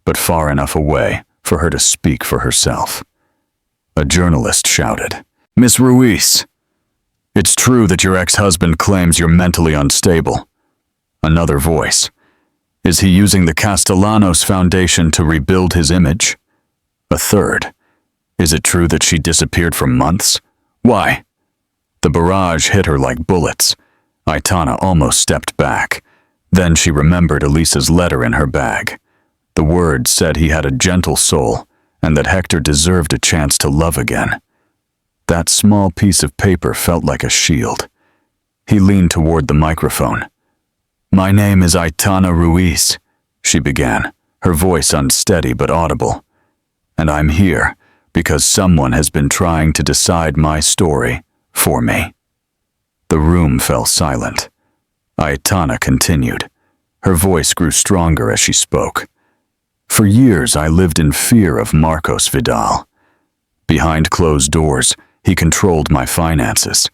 but far enough away for her to speak for herself. A journalist shouted, Miss Ruiz, it's true that your ex-husband claims you're mentally unstable. Another voice. Is he using the Castellanos Foundation to rebuild his image? A third. Is it true that she disappeared for months? Why? The barrage hit her like bullets. Aitana almost stepped back. Then she remembered Elisa's letter in her bag. The words said he had a gentle soul and that Hector deserved a chance to love again. That small piece of paper felt like a shield. He leaned toward the microphone. My name is Aitana Ruiz, she began, her voice unsteady but audible. And I'm here because someone has been trying to decide my story for me. The room fell silent. Aitana continued. Her voice grew stronger as she spoke. For years I lived in fear of Marcos Vidal. Behind closed doors, he controlled my finances.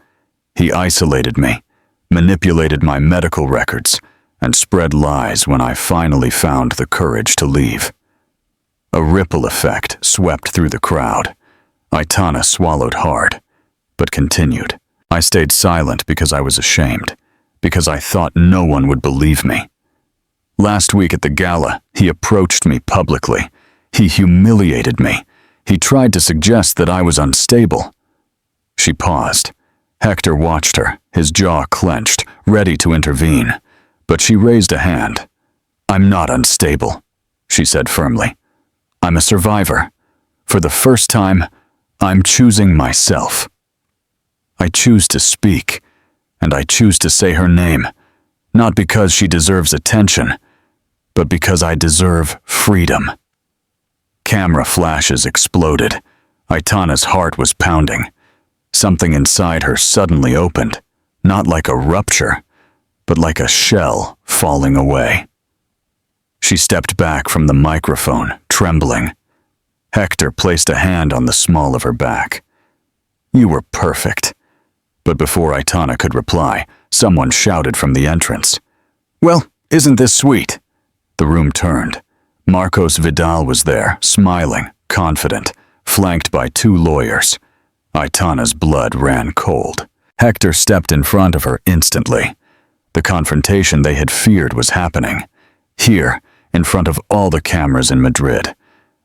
He isolated me, manipulated my medical records, and spread lies when I finally found the courage to leave. A ripple effect swept through the crowd. Aitana swallowed hard, but continued. I stayed silent because I was ashamed, because I thought no one would believe me. Last week at the gala, he approached me publicly. He humiliated me. He tried to suggest that I was unstable. She paused. Hector watched her, his jaw clenched, ready to intervene. But she raised a hand. I'm not unstable, she said firmly. I'm a survivor. For the first time, I'm choosing myself. I choose to speak, and I choose to say her name, not because she deserves attention, but because I deserve freedom. Camera flashes exploded. Aitana's heart was pounding. Something inside her suddenly opened, not like a rupture, but like a shell falling away. She stepped back from the microphone, trembling. Hector placed a hand on the small of her back. You were perfect. But before Aitana could reply, someone shouted from the entrance. Well, isn't this sweet? The room turned. Marcos Vidal was there, smiling, confident, flanked by two lawyers. Aitana's blood ran cold. Hector stepped in front of her instantly. The confrontation they had feared was happening. Here, in front of all the cameras in Madrid.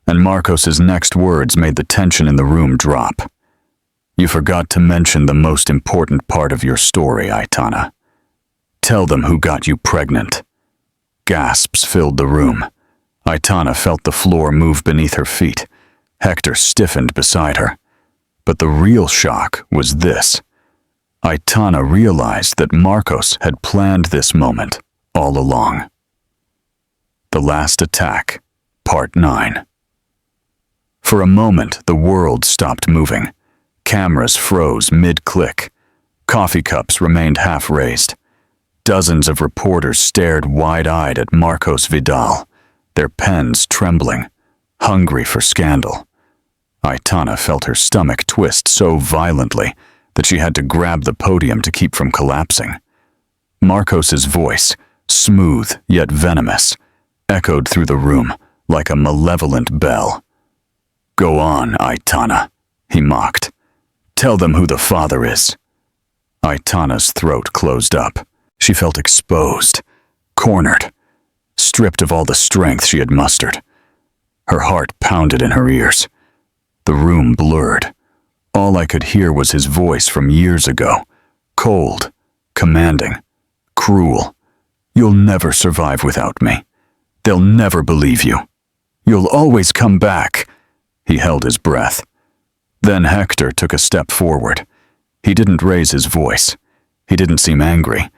And Marcos's next words made the tension in the room drop. You forgot to mention the most important part of your story, Aitana. Tell them who got you pregnant. Gasps filled the room. Aitana felt the floor move beneath her feet. Hector stiffened beside her. But the real shock was this. Aitana realized that Marcos had planned this moment all along. The Last Attack, Part 9. For a moment, the world stopped moving. Cameras froze mid-click. Coffee cups remained half-raised. Dozens of reporters stared wide-eyed at Marcos Vidal, their pens trembling, hungry for scandal. Aitana felt her stomach twist so violently that she had to grab the podium to keep from collapsing. Marcos's voice, smooth yet venomous, echoed through the room like a malevolent bell. Go on, Aitana, he mocked. Tell them who the father is. Aitana's throat closed up. She felt exposed, cornered, stripped of all the strength she had mustered. Her heart pounded in her ears. The room blurred. All I could hear was his voice from years ago, cold, commanding, cruel. You'll never survive without me. They'll never believe you. You'll always come back. He held his breath. Then Hector took a step forward. He didn't raise his voice. He didn't seem angry.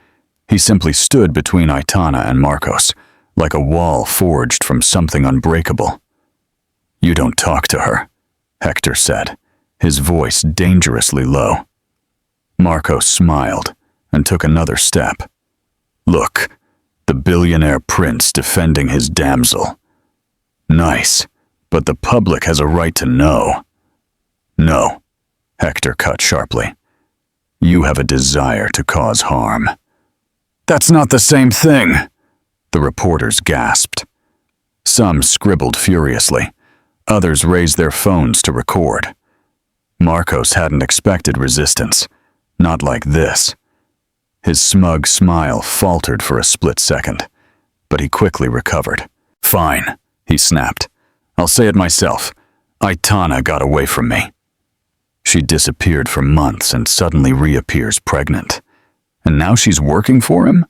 He simply stood between Aitana and Marcos, like a wall forged from something unbreakable. You don't talk to her, Hector said, his voice dangerously low. Marcos smiled and took another step. Look, the billionaire prince defending his damsel. Nice, but the public has a right to know. No, Hector cut sharply. You have a desire to cause harm. That's not the same thing, the reporters gasped. Some scribbled furiously. Others raised their phones to record. Marcos hadn't expected resistance. Not like this. His smug smile faltered for a split second, but he quickly recovered. "Fine," he snapped. "I'll say it myself. Aitana got away from me." She disappeared for months and suddenly reappears pregnant. And now she's working for him?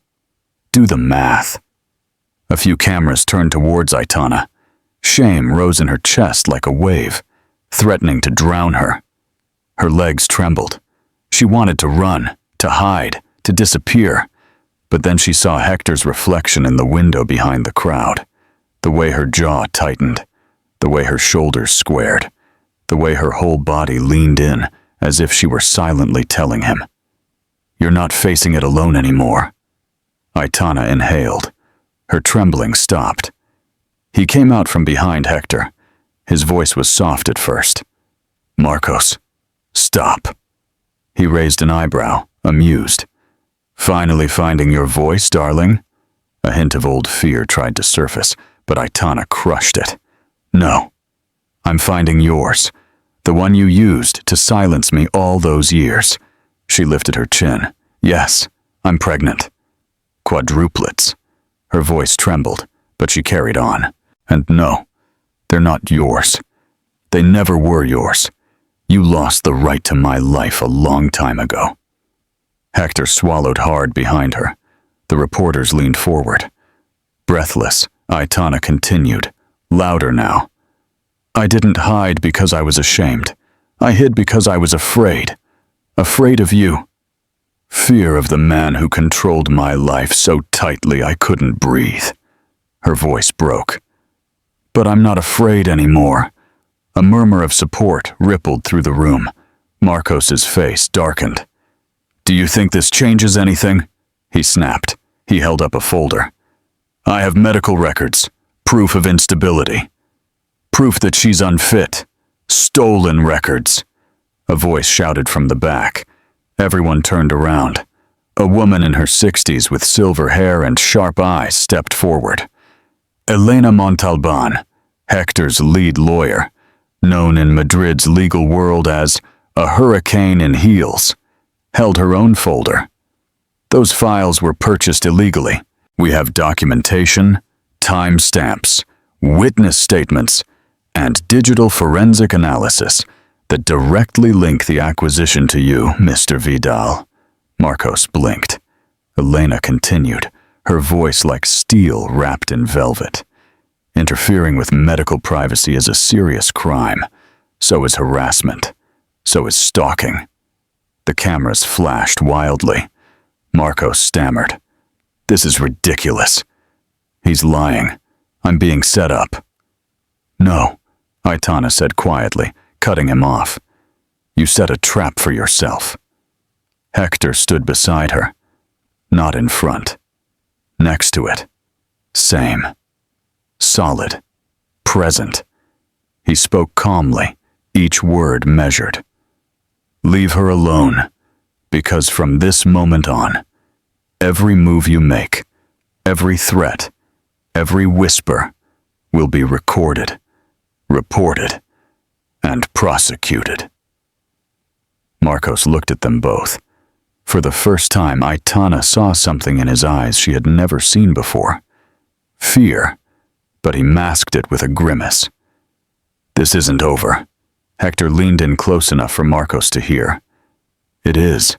Do the math. A few cameras turned towards Aitana. Shame rose in her chest like a wave, threatening to drown her. Her legs trembled. She wanted to run, to hide, to disappear. But then she saw Hector's reflection in the window behind the crowd. The way her jaw tightened, the way her shoulders squared, the way her whole body leaned in as if she were silently telling him, "You're not facing it alone anymore." Aitana inhaled. Her trembling stopped. He came out from behind Hector. His voice was soft at first. "Marcos, stop." He raised an eyebrow, amused. "Finally finding your voice, darling?" A hint of old fear tried to surface, but Aitana crushed it. "No, I'm finding yours, the one you used to silence me all those years." She lifted her chin. "Yes, I'm pregnant. Quadruplets." Her voice trembled, but she carried on. "And no, they're not yours. They never were yours. You lost the right to my life a long time ago." Hector swallowed hard behind her. The reporters leaned forward. Breathless, Aitana continued, louder now. "I didn't hide because I was ashamed. I hid because I was afraid. Afraid of you. Fear of the man who controlled my life so tightly I couldn't breathe." Her voice broke. "But I'm not afraid anymore." A murmur of support rippled through the room. Marcos's face darkened. "Do you think this changes anything?" He snapped. He held up a folder. "I have medical records, proof of instability. Proof that she's unfit. Stolen records." A voice shouted from the back. Everyone turned around. A woman in her 60s with silver hair and sharp eyes stepped forward. Elena Montalban, Hector's lead lawyer, known in Madrid's legal world as a hurricane in heels, held her own folder. "Those files were purchased illegally. We have documentation, timestamps, witness statements, and digital forensic analysis that directly link the acquisition to you, Mr. Vidal." Marcos blinked. Elena continued, her voice like steel wrapped in velvet. "Interfering with medical privacy is a serious crime. So is harassment. So is stalking." The cameras flashed wildly. Marcos stammered. "This is ridiculous." "He's lying. I'm being set up." "No," Aitana said quietly, cutting him off. "You set a trap for yourself." Hector stood beside her. Not in front. Next to it. Same. Solid. Present. He spoke calmly, each word measured. "Leave her alone, because from this moment on, every move you make, every threat, every whisper will be recorded, reported, and prosecuted." Marcos looked at them both. For the first time, Aitana saw something in his eyes she had never seen before. Fear, but he masked it with a grimace. "This isn't over." Hector leaned in close enough for Marcos to hear. "It is."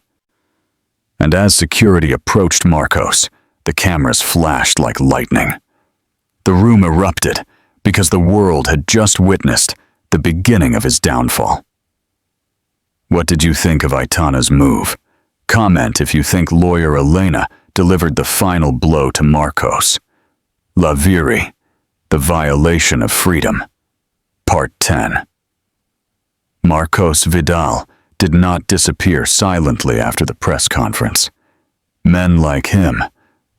And as security approached Marcos, the cameras flashed like lightning. The room erupted because the world had just witnessed the beginning of his downfall. What did you think of Aitana's move? Comment if you think lawyer Elena delivered the final blow to Marcos. La Viri, the violation of freedom. Part 10. Marcos Vidal did not disappear silently after the press conference. Men like him,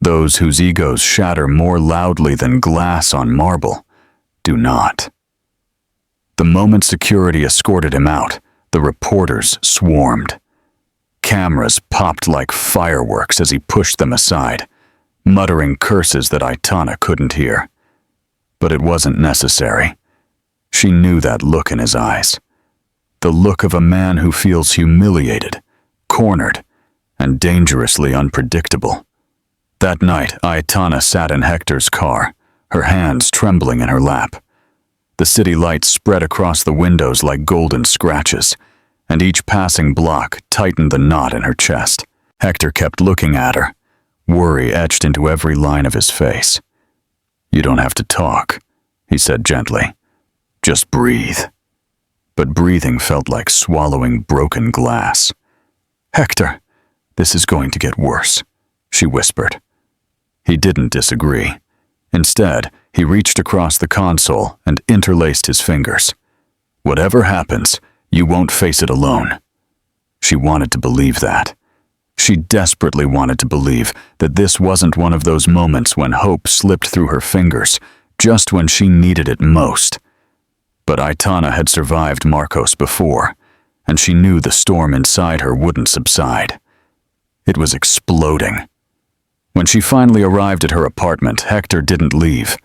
those whose egos shatter more loudly than glass on marble, do not. The moment security escorted him out, the reporters swarmed. Cameras popped like fireworks as he pushed them aside, muttering curses that Aitana couldn't hear. But it wasn't necessary. She knew that look in his eyes. the look of a man who feels humiliated, cornered, and dangerously unpredictable. That night, Aitana sat in Hector's car, her hands trembling in her lap. The city lights spread across the windows like golden scratches, and each passing block tightened the knot in her chest. Hector kept looking at her, worry etched into every line of his face. "You don't have to talk," he said gently. "Just breathe." But breathing felt like swallowing broken glass. "Hector, this is going to get worse," she whispered. He didn't disagree. Instead, he reached across the console and interlaced his fingers. "Whatever happens, you won't face it alone." She wanted to believe that. She desperately wanted to believe that this wasn't one of those moments when hope slipped through her fingers just when she needed it most. But Aitana had survived Marcos before, and she knew the storm inside her wouldn't subside. It was exploding. When she finally arrived at her apartment, Hector didn't leave.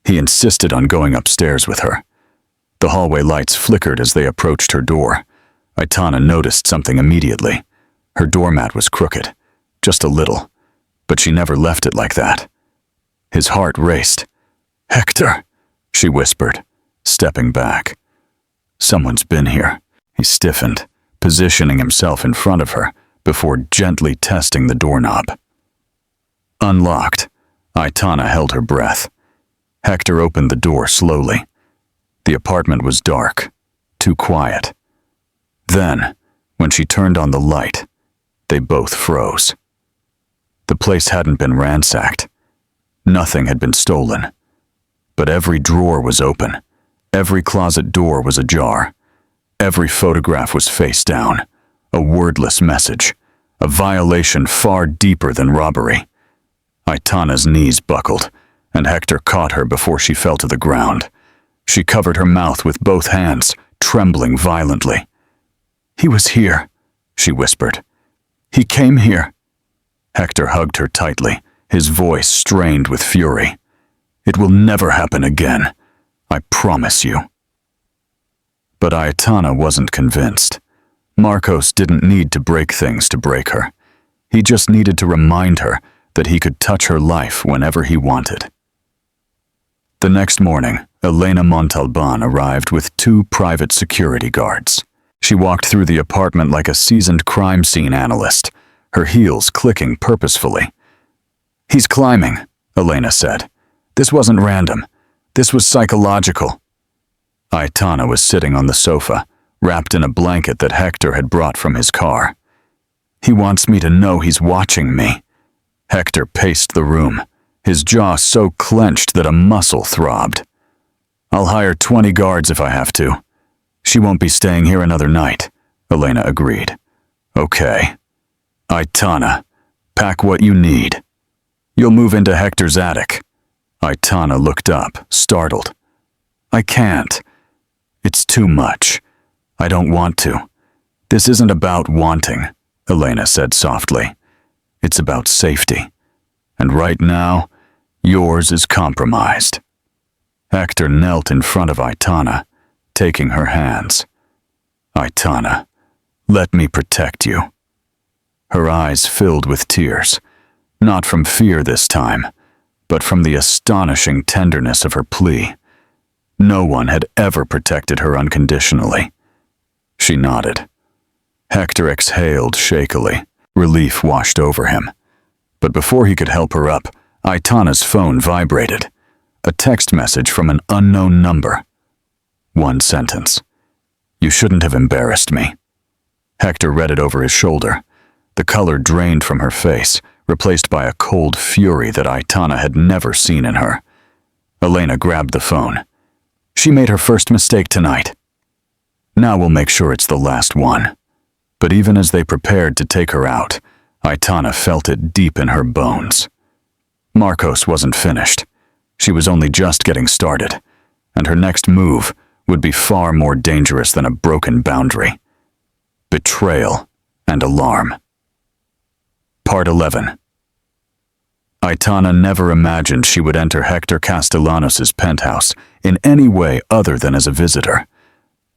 He insisted on going upstairs with her. The hallway lights flickered as they approached her door. Aitana noticed something immediately. Her doormat was crooked, just a little, but she never left it like that. His heart raced. "Hector," she whispered, stepping back. "Someone's been here." He stiffened, positioning himself in front of her before gently testing the doorknob. Unlocked, Aitana held her breath. Hector opened the door slowly. The apartment was dark, too quiet. Then, when she turned on the light, they both froze. The place hadn't been ransacked. Nothing had been stolen. But every drawer was open. Every closet door was ajar. Every photograph was face down. A wordless message. A violation far deeper than robbery. Aitana's knees buckled, and Hector caught her before she fell to the ground. She covered her mouth with both hands, trembling violently. "He was here," she whispered. "He came here." Hector hugged her tightly, his voice strained with fury. "It will never happen again. I promise you." But Aitana wasn't convinced. Marcos didn't need to break things to break her. He just needed to remind her that he could touch her life whenever he wanted. The next morning, Elena Montalban arrived with 2 private security guards. She walked through the apartment like a seasoned crime scene analyst, her heels clicking purposefully. "He's climbing," Elena said. "This wasn't random. This was psychological." Aitana was sitting on the sofa, wrapped in a blanket that Hector had brought from his car. "He wants me to know he's watching me." Hector paced the room, his jaw so clenched that a muscle throbbed. "I'll hire 20 guards if I have to. She won't be staying here another night," Elena agreed. "Okay. Aitana, pack what you need. You'll move into Hector's attic." Aitana looked up, startled. "I can't. It's too much. I don't want to." "This isn't about wanting," Elena said softly. "It's about safety. And right now, yours is compromised." Hector knelt in front of Aitana, taking her hands. "Aitana, let me protect you." Her eyes filled with tears, not from fear this time, but from the astonishing tenderness of her plea. No one had ever protected her unconditionally. She nodded. Hector exhaled shakily. Relief washed over him. But before he could help her up, Aitana's phone vibrated. A text message from an unknown number. One sentence. "You shouldn't have embarrassed me." Hector read it over his shoulder. The color drained from her face, replaced by a cold fury that Aitana had never seen in her. Elena grabbed the phone. "She made her first mistake tonight. Now we'll make sure it's the last one." But even as they prepared to take her out, Aitana felt it deep in her bones. Marcos wasn't finished. She was only just getting started, and her next move would be far more dangerous than a broken boundary. Betrayal and alarm. Part 11. Aitana never imagined she would enter Hector Castellanos' penthouse in any way other than as a visitor.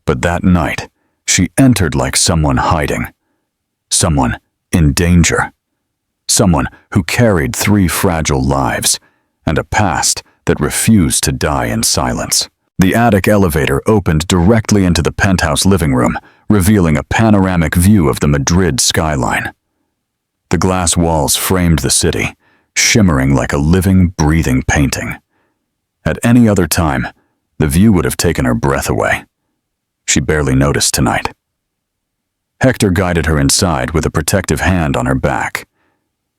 But that night, She entered like someone hiding. Someone in danger. Someone who carried 3 fragile lives and a past that refused to die in silence. The attic elevator opened directly into the penthouse living room, revealing a panoramic view of the Madrid skyline. The glass walls framed the city, shimmering like a living, breathing painting. At any other time, the view would have taken her breath away. She barely noticed tonight. Hector guided her inside with a protective hand on her back.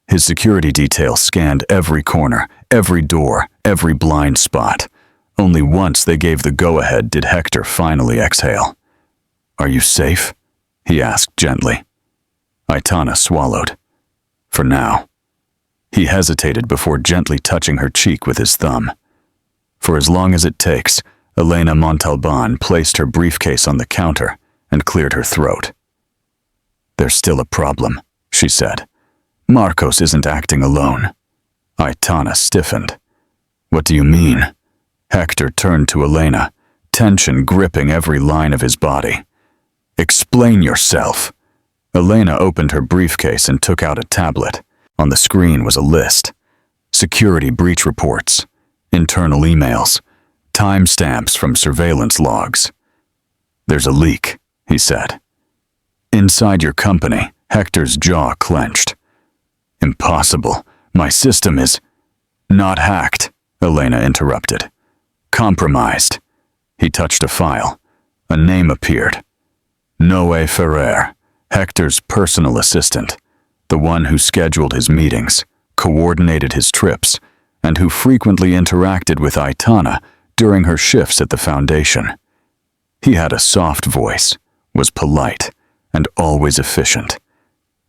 His security detail scanned every corner, every door, every blind spot. Only once they gave the go-ahead did Hector finally exhale. "Are you safe?" he asked gently. Aitana swallowed. For now. He hesitated before gently touching her cheek with his thumb. For as long as it takes, Elena Montalban placed her briefcase on the counter and cleared her throat. "There's still a problem," she said. "Marcos isn't acting alone." Aitana stiffened. "What do you mean?" Hector turned to Elena, tension gripping every line of his body. "Explain yourself." Elena opened her briefcase and took out a tablet. On the screen was a list. Security breach reports, internal emails, timestamps from surveillance logs. "There's a leak," he said. "Inside your company." Hector's jaw clenched. "Impossible. My system is—" "Not hacked," Elena interrupted. "Compromised." He touched a file. A name appeared. Noé Ferrer, Hector's personal assistant, the one who scheduled his meetings, coordinated his trips, and who frequently interacted with Aitana during her shifts at the foundation. He had a soft voice, was polite, and always efficient.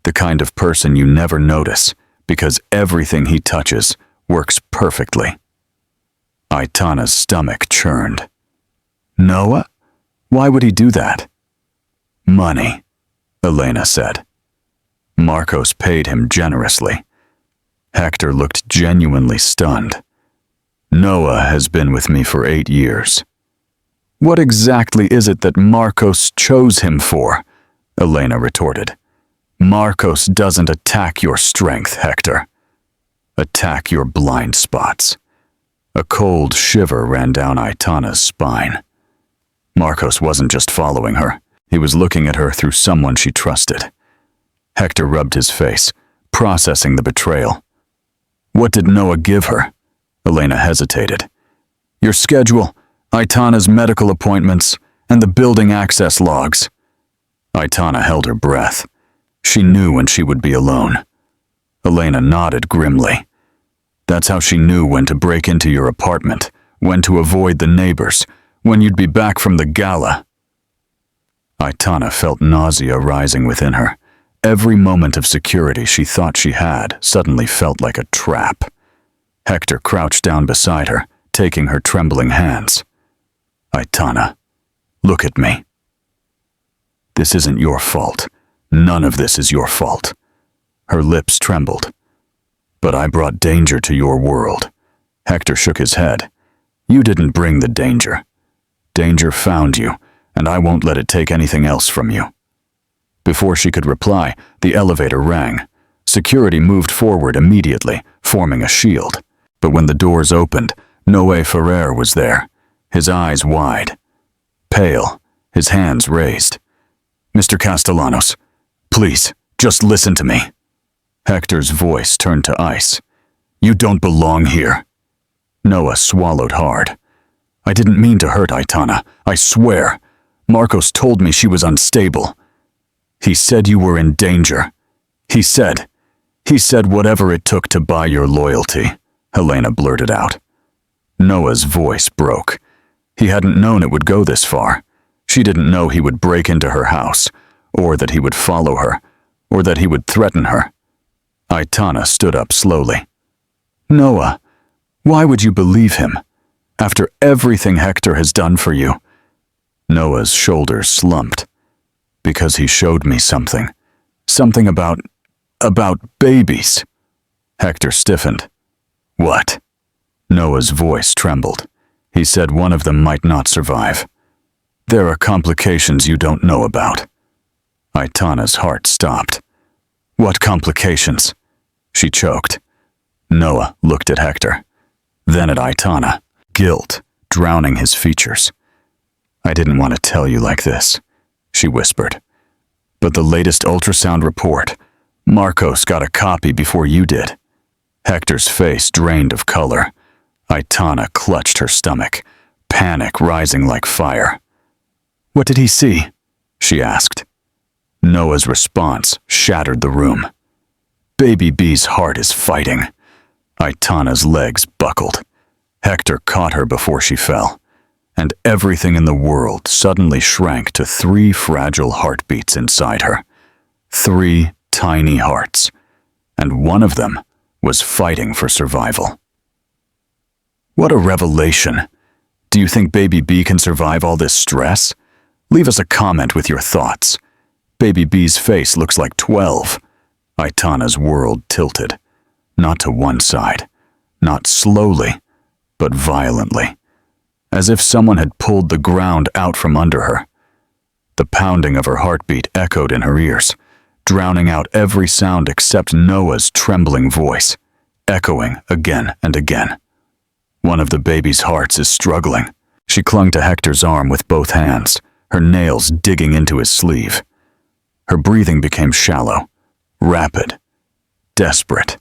The kind of person you never notice because everything he touches works perfectly. Aitana's stomach churned. "Noah? Why would he do that?" "Money," Elena said. Marcos paid him generously. Hector looked genuinely stunned. "Noah has been with me for 8 years." "What exactly is it that Marcos chose him for?" Elena retorted. "Marcos doesn't attack your strength, Hector. Attack your blind spots." A cold shiver ran down Aitana's spine. Marcos wasn't just following her. He was looking at her through someone she trusted. Hector rubbed his face, processing the betrayal. "What did Noah give her?" Elena hesitated. "Your schedule, Aitana's medical appointments, and the building access logs." Aitana held her breath. She knew when she would be alone. Elena nodded grimly. "That's how she knew when to break into your apartment, when to avoid the neighbors, when you'd be back from the gala." Aitana felt nausea rising within her. Every moment of security she thought she had suddenly felt like a trap. Hector crouched down beside her, taking her trembling hands. "Aitana, look at me. This isn't your fault. None of this is your fault." Her lips trembled. "But I brought danger to your world." Hector shook his head. "You didn't bring the danger. Danger found you, and I won't let it take anything else from you." Before she could reply, the elevator rang. Security moved forward immediately, forming a shield. But when the doors opened, Noé Ferrer was there, his eyes wide. Pale, his hands raised. "Mr. Castellanos, please, just listen to me." Hector's voice turned to ice. "You don't belong here." Noah swallowed hard. "I didn't mean to hurt Aitana, I swear. Marcos told me she was unstable. He said you were in danger. He said whatever it took to buy your loyalty," Helena blurted out. Noah's voice broke. He hadn't known it would go this far. She didn't know he would break into her house, or that he would follow her, or that he would threaten her. Aitana stood up slowly. "Noah, why would you believe him? After everything Hector has done for you." Noah's shoulders slumped. "Because he showed me something. Something about babies." Hector stiffened. "What?" Noah's voice trembled. He said one of them might not survive. There are complications you don't know about. Aitana's heart stopped. What complications? She choked. Noah looked at Hector, then at Aitana, guilt drowning his features. I didn't want to tell you like this, she whispered. But the latest ultrasound report, Marcos got a copy before you did. Hector's face drained of color. Aitana clutched her stomach, panic rising like fire. What did he see? She asked. Noah's response shattered the room. Baby B's heart is fighting. Aitana's legs buckled. Hector caught her before she fell, and everything in the world suddenly shrank to 3 fragile heartbeats inside her. 3 tiny hearts, and one of them was fighting for survival. What a revelation! Do you think Baby B can survive all this stress? Leave us a comment with your thoughts. Baby B's face looks like 12. Aitana's world tilted. Not to one side. Not slowly, but violently. As if someone had pulled the ground out from under her. The pounding of her heartbeat echoed in her ears, drowning out every sound except Noah's trembling voice, echoing again and again. One of the baby's hearts is struggling. She clung to Hector's arm with both hands, her nails digging into his sleeve. Her breathing became shallow, rapid, desperate.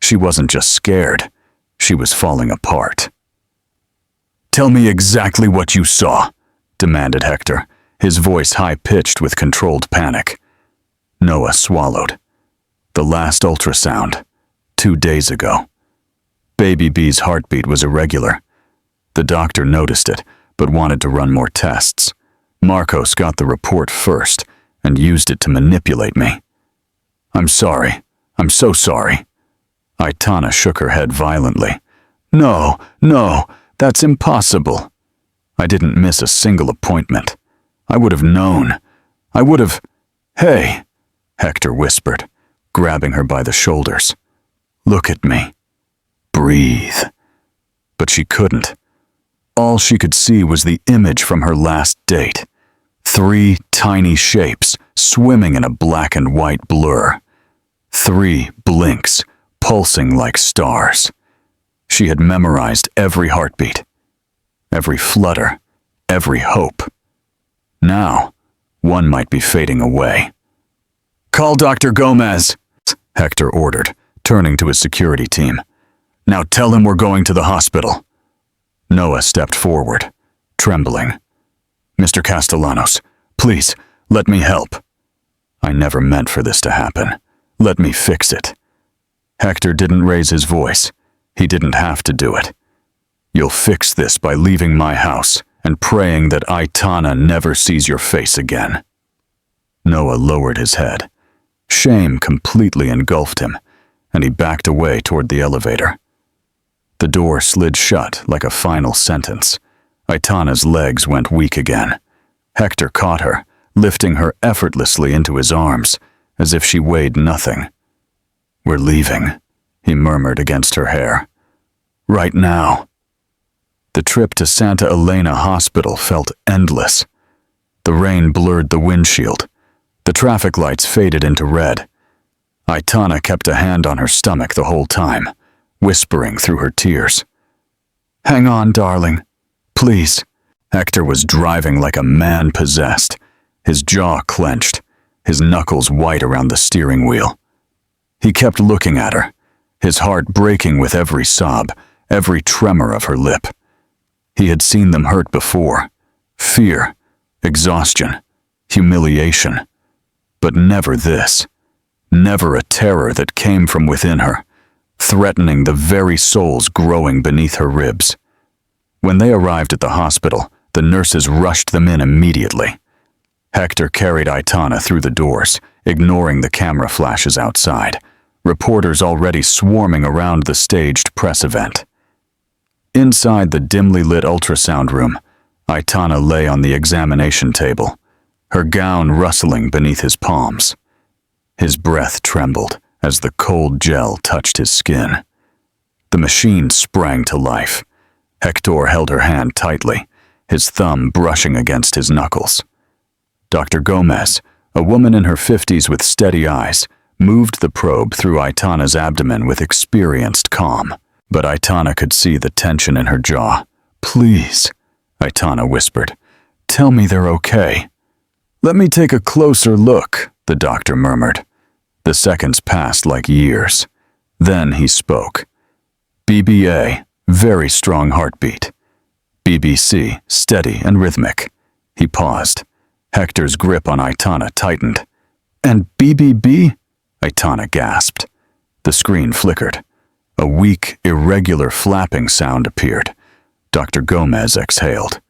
She wasn't just scared, she was falling apart. Tell me exactly what you saw, demanded Hector, his voice high-pitched with controlled panic. Noah swallowed. The last ultrasound, 2 days ago. Baby B's heartbeat was irregular. The doctor noticed it, but wanted to run more tests. Marcos got the report first and used it to manipulate me. I'm sorry. I'm so sorry. Aitana shook her head violently. No, that's impossible. I didn't miss a single appointment. I would have known. I would have... Hey, Hector whispered, grabbing her by the shoulders. Look at me. Breathe. But she couldn't. All she could see was the image from her last date. 3 tiny shapes swimming in a black and white blur. 3 blinks, pulsing like stars. She had memorized every heartbeat, every flutter, every hope. Now, one might be fading away. Call Dr. Gomez, Hector ordered, turning to his security team. Now tell him we're going to the hospital. Noah stepped forward, trembling. Mr. Castellanos, please, let me help. I never meant for this to happen. Let me fix it. Hector didn't raise his voice. He didn't have to do it. You'll fix this by leaving my house and praying that Aitana never sees your face again. Noah lowered his head. Shame completely engulfed him, and he backed away toward the elevator. The door slid shut like a final sentence. Aitana's legs went weak again. Hector caught her, lifting her effortlessly into his arms, as if she weighed nothing. We're leaving, he murmured against her hair. Right now. The trip to Santa Elena Hospital felt endless. The rain blurred the windshield. The traffic lights faded into red. Aitana kept a hand on her stomach the whole time, whispering through her tears. Hang on, darling. Please. Hector was driving like a man possessed, his jaw clenched, his knuckles white around the steering wheel. He kept looking at her, his heart breaking with every sob, every tremor of her lip. He had seen them hurt before. Fear, exhaustion, humiliation. But never this. Never a terror that came from within her, threatening the very souls growing beneath her ribs. When they arrived at the hospital, the nurses rushed them in immediately. Hector carried Aitana through the doors, ignoring the camera flashes outside, reporters already swarming around the staged press event. Inside the dimly lit ultrasound room, Aitana lay on the examination table, her gown rustling beneath his palms. His breath trembled as the cold gel touched his skin. The machine sprang to life. Hector held her hand tightly, his thumb brushing against his knuckles. Dr. Gomez, a woman in her 50s with steady eyes, moved the probe through Aitana's abdomen with experienced calm. But Aitana could see the tension in her jaw. "Please," Aitana whispered, "tell me they're okay." "Let me take a closer look," the doctor murmured. The seconds passed like years. Then he spoke. "BBA, very strong heartbeat. BBC, steady and rhythmic." He paused. Hector's grip on Aitana tightened. "And BBB?" Aitana gasped. The screen flickered. A weak, irregular flapping sound appeared. Dr. Gomez exhaled.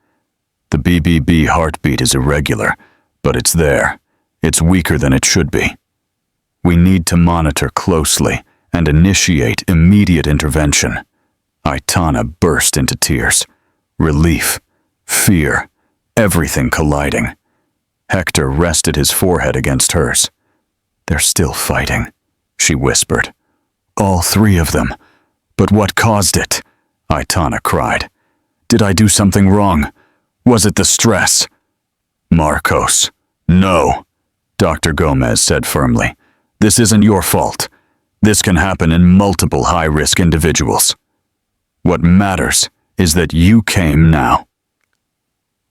"The BBB heartbeat is irregular, but it's there. It's weaker than it should be. We need to monitor closely and initiate immediate intervention." Aitana burst into tears. Relief, fear, everything colliding. Hector rested his forehead against hers. "They're still fighting," she whispered. "All three of them. But what caused it?" Aitana cried. "Did I do something wrong? Was it the stress?" "Marcos, no," Dr. Gomez said firmly. "This isn't your fault. This can happen in multiple high-risk individuals. What matters is that you came now."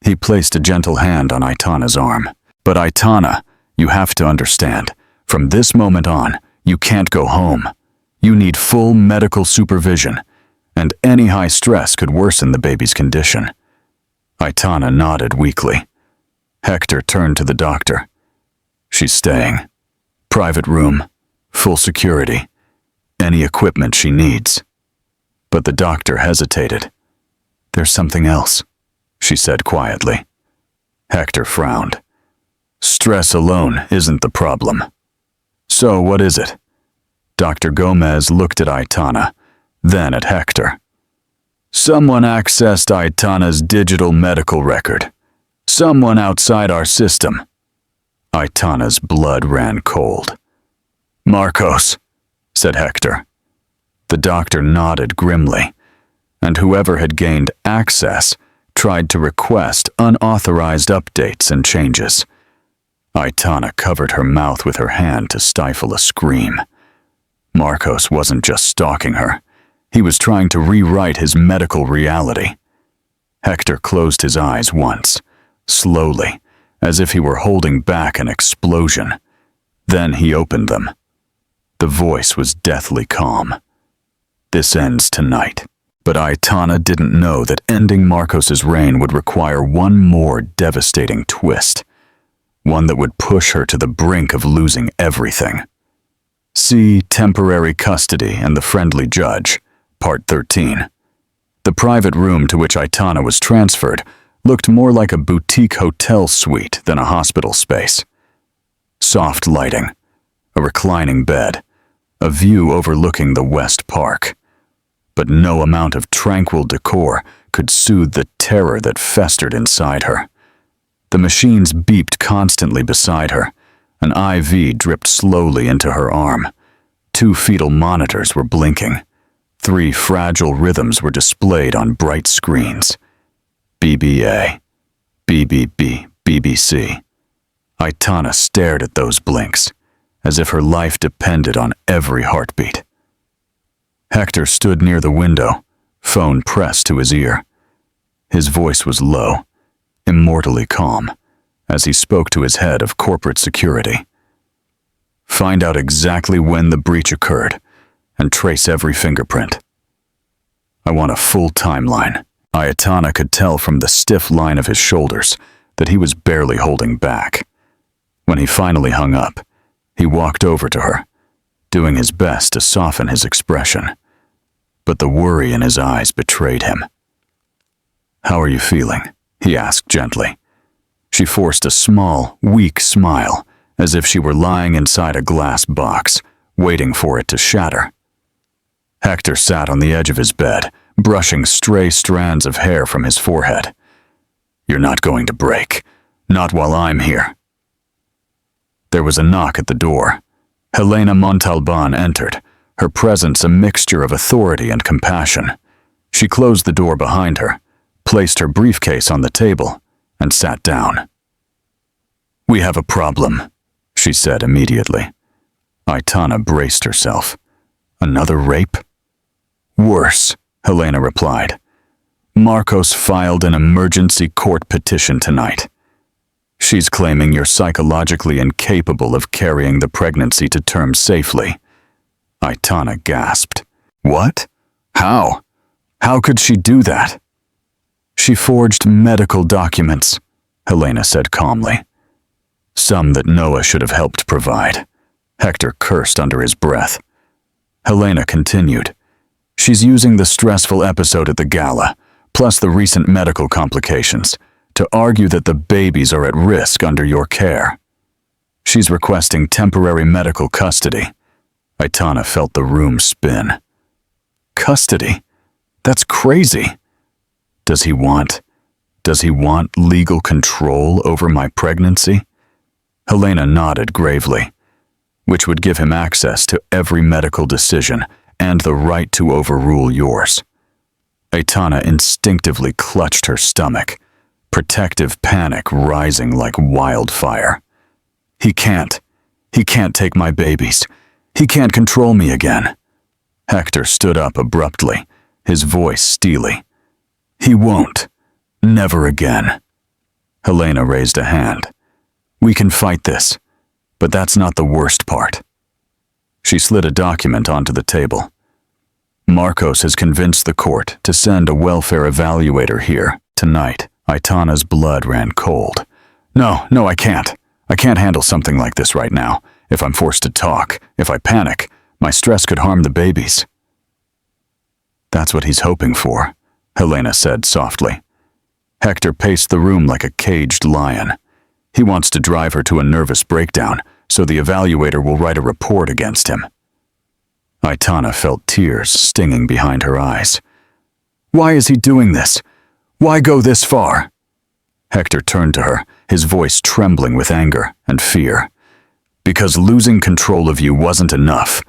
He placed a gentle hand on Aitana's arm. "But Aitana, you have to understand, from this moment on, you can't go home. You need full medical supervision, and any high stress could worsen the baby's condition." Aitana nodded weakly. Hector turned to the doctor. "She's staying. Private room, full security, any equipment she needs." But the doctor hesitated. "There's something else," she said quietly. Hector frowned. "Stress alone isn't the problem." "So what is it?" Dr. Gomez looked at Aitana, then at Hector. "Someone accessed Aitana's digital medical record. Someone outside our system." Aitana's blood ran cold. "Marcos," said Hector. The doctor nodded grimly, and whoever had gained access tried to request unauthorized updates and changes. Aitana covered her mouth with her hand to stifle a scream. Marcos wasn't just stalking her. He was trying to rewrite his medical reality. Hector closed his eyes once, slowly, as if he were holding back an explosion. Then he opened them. The voice was deathly calm. "This ends tonight." But Aitana didn't know that ending Marcos's reign would require one more devastating twist, one that would push her to the brink of losing everything. See Temporary Custody and the Friendly Judge, Part 13. The private room to which Aitana was transferred looked more like a boutique hotel suite than a hospital space. Soft lighting, a reclining bed, a view overlooking the West Park. But no amount of tranquil decor could soothe the terror that festered inside her. The machines beeped constantly beside her. An IV dripped slowly into her arm. 2 fetal monitors were blinking. 3 fragile rhythms were displayed on bright screens. BBA, BBB, BBC. Aitana stared at those blinks, as if her life depended on every heartbeat. Hector stood near the window, phone pressed to his ear. His voice was low, immortally calm, as he spoke to his head of corporate security. "Find out exactly when the breach occurred, and trace every fingerprint. I want a full timeline." Aitana could tell from the stiff line of his shoulders that he was barely holding back. When he finally hung up, he walked over to her, doing his best to soften his expression. But the worry in his eyes betrayed him. "How are you feeling?" he asked gently. She forced a small, weak smile, as if she were lying inside a glass box, waiting for it to shatter. Hector sat on the edge of his bed, brushing stray strands of hair from his forehead. "You're not going to break. Not while I'm here." There was a knock at the door. Helena Montalban entered, her presence a mixture of authority and compassion. She closed the door behind her, placed her briefcase on the table, and sat down. "We have a problem," she said immediately. Aitana braced herself. "Another rape?" "Worse," Helena replied. "Marcos filed an emergency court petition tonight. She's claiming you're psychologically incapable of carrying the pregnancy to term safely." Aitana gasped. "What? How? How could she do that?" "She forged medical documents," Helena said calmly. "Some that Noah should have helped provide." Hector cursed under his breath. Helena continued. "She's using the stressful episode at the gala, plus the recent medical complications, to argue that the babies are at risk under your care. She's requesting temporary medical custody." Aitana felt the room spin. "Custody? That's crazy. Does he want legal control over my pregnancy?" Helena nodded gravely. "Which would give him access to every medical decision and the right to overrule yours." Aitana instinctively clutched her stomach, protective panic rising like wildfire. He can't take my babies. He can't control me again." Hector stood up abruptly, his voice steely. "He won't. Never again." Helena raised a hand. "We can fight this, but that's not the worst part." She slid a document onto the table. "Marcos has convinced the court to send a welfare evaluator here tonight." Aitana's blood ran cold. No, I can't. I can't handle something like this right now. If I'm forced to talk, if I panic, my stress could harm the babies." "That's what he's hoping for," Helena said softly. Hector paced the room like a caged lion. "He wants to drive her to a nervous breakdown, so the evaluator will write a report against him." Aitana felt tears stinging behind her eyes. "Why is he doing this? Why go this far?" Hector turned to her, his voice trembling with anger and fear. "Because losing control of you wasn't enough.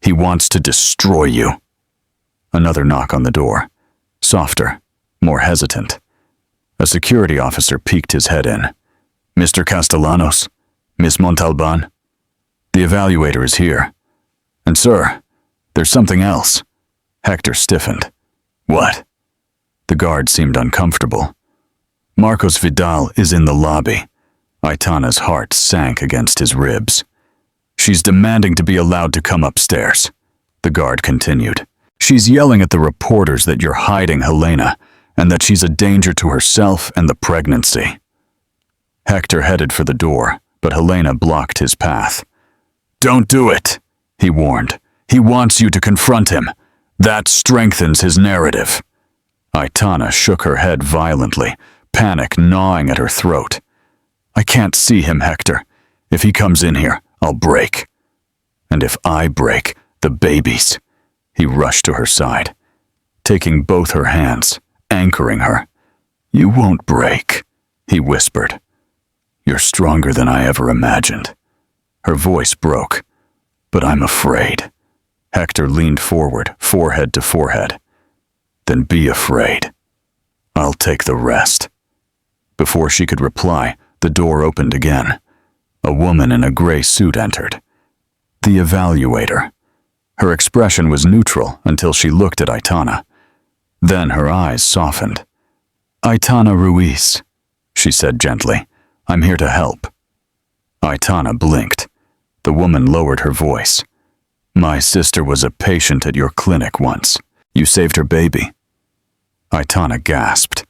He wants to destroy you." Another knock on the door. Softer, more hesitant. A security officer peeked his head in. "Mr. Castellanos? Miss Montalban? The evaluator is here. And sir, there's something else." Hector stiffened. "What?" The guard seemed uncomfortable. "Marcos Vidal is in the lobby." Aitana's heart sank against his ribs. "She's demanding to be allowed to come upstairs," the guard continued. "She's yelling at the reporters that you're hiding Helena, and that she's a danger to herself and the pregnancy." Hector headed for the door, but Helena blocked his path. "Don't do it," he warned. "He wants you to confront him. That strengthens his narrative." Aitana shook her head violently, panic gnawing at her throat. "I can't see him, Hector. If he comes in here, I'll break. And if I break, the babies." He rushed to her side, taking both her hands, anchoring her. "You won't break," he whispered. "You're stronger than I ever imagined." Her voice broke. "But I'm afraid." Hector leaned forward, forehead to forehead. "Then be afraid. I'll take the rest." Before she could reply, the door opened again. A woman in a gray suit entered. The evaluator. Her expression was neutral until she looked at Aitana. Then her eyes softened. "Aitana Ruiz," she said gently. "I'm here to help." Aitana blinked. The woman lowered her voice. "My sister was a patient at your clinic once. You saved her baby." Aitana gasped.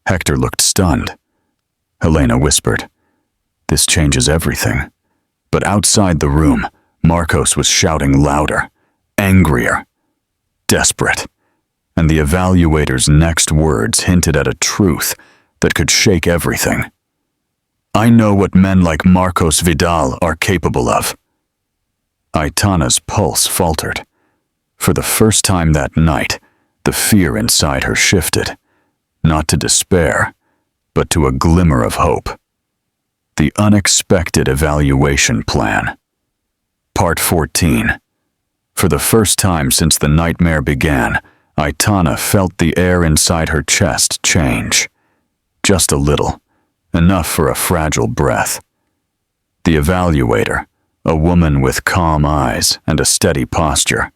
Hector looked stunned. Helena whispered, "This changes everything." But outside the room, Marcos was shouting louder, angrier, desperate. And the evaluator's next words hinted at a truth that could shake everything. "I know what men like Marcos Vidal are capable of." Aitana's pulse faltered. For the first time that night, the fear inside her shifted, not to despair, but to a glimmer of hope. The unexpected evaluation plan. Part 14. For the first time since the nightmare began, Aitana felt the air inside her chest change. Just a little, enough for a fragile breath. The evaluator, a woman with calm eyes and a steady posture,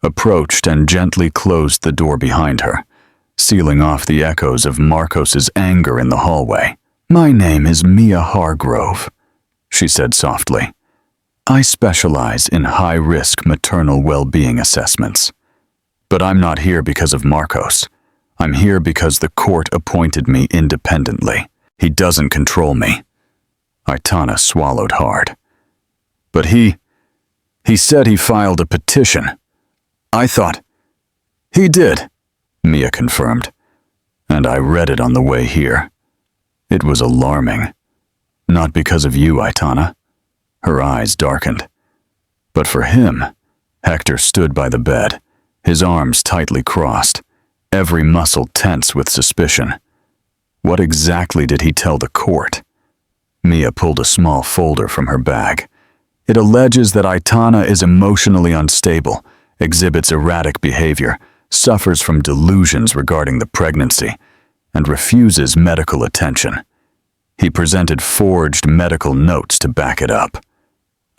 approached and gently closed the door behind her, sealing off the echoes of Marcos's anger in the hallway. "My name is Mia Hargrove," she said softly. "I specialize in high-risk maternal well-being assessments. But I'm not here because of Marcos. I'm here because the court appointed me independently. He doesn't control me." Aitana swallowed hard. "But he said he filed a petition. I thought—" "He did," Mia confirmed. "And I read it on the way here. It was alarming. Not because of you, Aitana." Her eyes darkened. "But for him." Hector stood by the bed, his arms tightly crossed, every muscle tense with suspicion. What exactly did he tell the court? Mia pulled a small folder from her bag. "It alleges that Aitana is emotionally unstable, exhibits erratic behavior, suffers from delusions regarding the pregnancy, and refuses medical attention. He presented forged medical notes to back it up."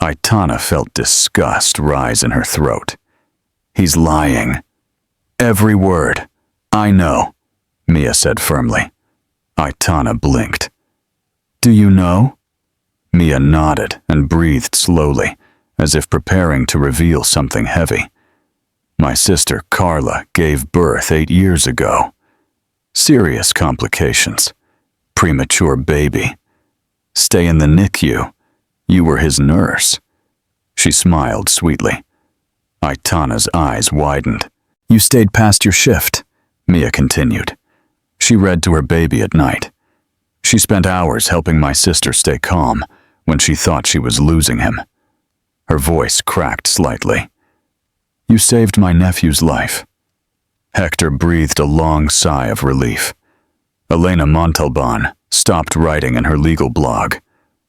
Aitana felt disgust rise in her throat. "He's lying. Every word. I know," Mia said firmly. Aitana blinked. "Do you know?" Mia nodded and breathed slowly, as if preparing to reveal something heavy. "My sister Carla gave birth 8 years ago. Serious complications. Premature baby. Stay in the NICU. You were his nurse." She smiled sweetly. Aitana's eyes widened. "You stayed past your shift," Mia continued. She read to her baby at night. "She spent hours helping my sister stay calm when she thought she was losing him." Her voice cracked slightly. "You saved my nephew's life." Hector breathed a long sigh of relief. Elena Montalban stopped writing in her legal blog.